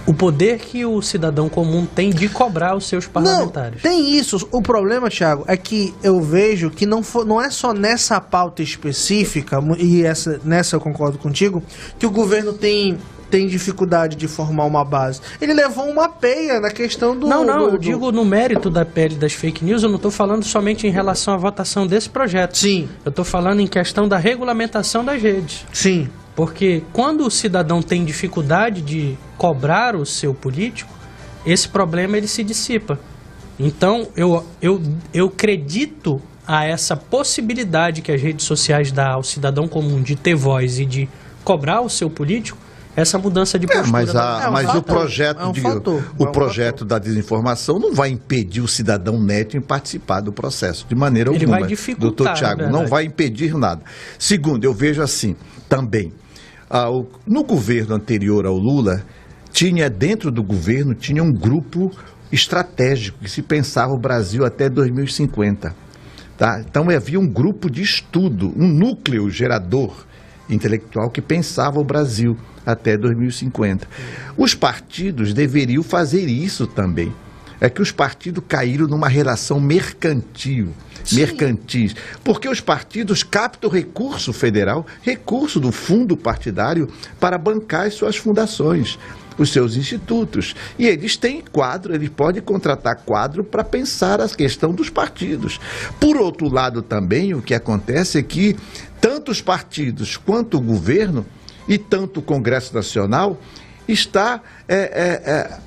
O poder que o cidadão comum tem de cobrar os seus parlamentares. Não, tem isso. O problema, Thiago, é que eu vejo que não é só nessa pauta específica, e nessa eu concordo contigo, que o governo tem dificuldade de formar uma base. Ele levou uma peia na questão do... Eu digo no mérito da PL das fake news, eu não estou falando somente em relação à votação desse projeto. Sim. Eu estou falando em questão da regulamentação das redes. Sim. Porque quando o cidadão tem dificuldade de cobrar o seu político, esse problema ele se dissipa. Então, eu acredito a essa possibilidade que as redes sociais dão ao cidadão comum de ter voz e de cobrar o seu político. essa mudança de postura. Mas o projeto da desinformação não vai impedir o cidadão médio em participar do processo, de maneira alguma. Ele vai dificultar, doutor Tiago, não vai impedir nada. Segundo, eu vejo assim, também, no governo anterior ao Lula, dentro do governo, tinha um grupo estratégico que se pensava o Brasil até 2050. Tá? Então havia um grupo de estudo, um núcleo gerador intelectual que pensava o Brasil até 2050. Os partidos deveriam fazer isso também. É que os partidos caíram numa relação mercantil, porque os partidos captam recurso federal, recurso do fundo partidário para bancar as suas fundações, os seus institutos. E eles têm quadro, eles podem contratar quadro para pensar a questão dos partidos. Por outro lado também, o que acontece é que tanto os partidos quanto o governo e tanto o Congresso Nacional está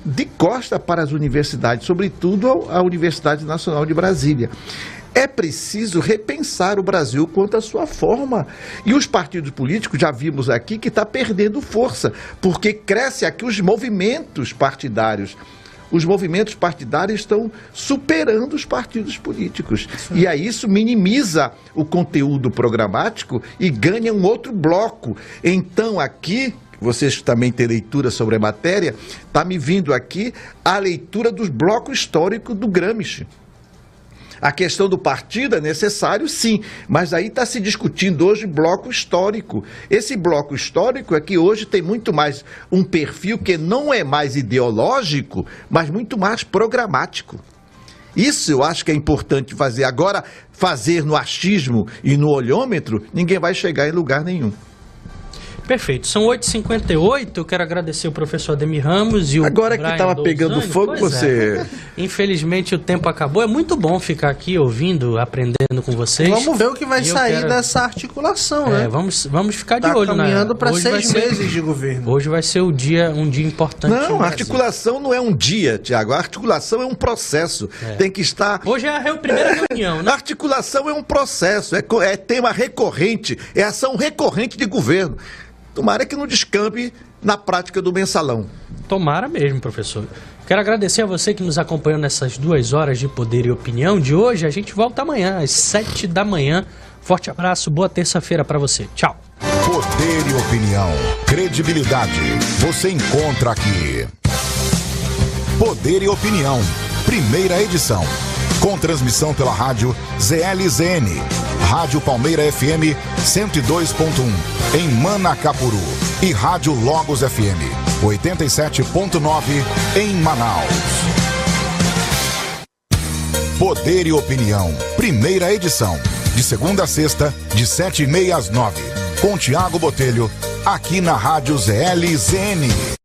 de costa para as universidades, sobretudo a Universidade Nacional de Brasília. É preciso repensar o Brasil quanto à sua forma. E os partidos políticos, já vimos aqui, que está perdendo força, porque cresce aqui os movimentos partidários. Os movimentos partidários estão superando os partidos políticos. Sim. E aí isso minimiza o conteúdo programático e ganha um outro bloco. Então aqui, vocês também têm leitura sobre a matéria, está me vindo aqui a leitura dos blocos históricos do Gramsci. A questão do partido é necessário, sim, mas aí está se discutindo hoje bloco histórico. Esse bloco histórico é que hoje tem muito mais um perfil que não é mais ideológico, mas muito mais programático. Isso eu acho que é importante fazer. Agora, fazer no achismo e no olhômetro, ninguém vai chegar em lugar nenhum. Perfeito. São 8h58, eu quero agradecer o professor Ademir Ramos e o Agora Brian que estava pegando fogo, você... Infelizmente o tempo acabou. É muito bom ficar aqui ouvindo, aprendendo com vocês. Vamos ver o que vai sair dessa articulação, né? Vamos ficar de olho. Caminhando para 6 meses de governo. Hoje vai ser um dia importante. Não, a articulação não é um dia, Tiago. A articulação é um processo. Tem que estar... Hoje é a primeira reunião, né? A articulação é um processo, é tema recorrente, é ação recorrente de governo. Tomara que não descampe na prática do mensalão. Tomara mesmo, professor. Quero agradecer a você que nos acompanhou nessas 2 horas de Poder e Opinião de hoje. A gente volta amanhã, às 7 da manhã. Forte abraço, boa terça-feira para você. Tchau. Poder e Opinião. Credibilidade. Você encontra aqui. Poder e Opinião. Primeira edição. Com transmissão pela rádio ZLZN. Rádio Palmeira FM 102.1 em Manacapuru e Rádio Logos FM 87.9 em Manaus. Poder e Opinião, primeira edição, de segunda a sexta, de 7h30 às 9h, com Tiago Botelho, aqui na Rádio ZLZN.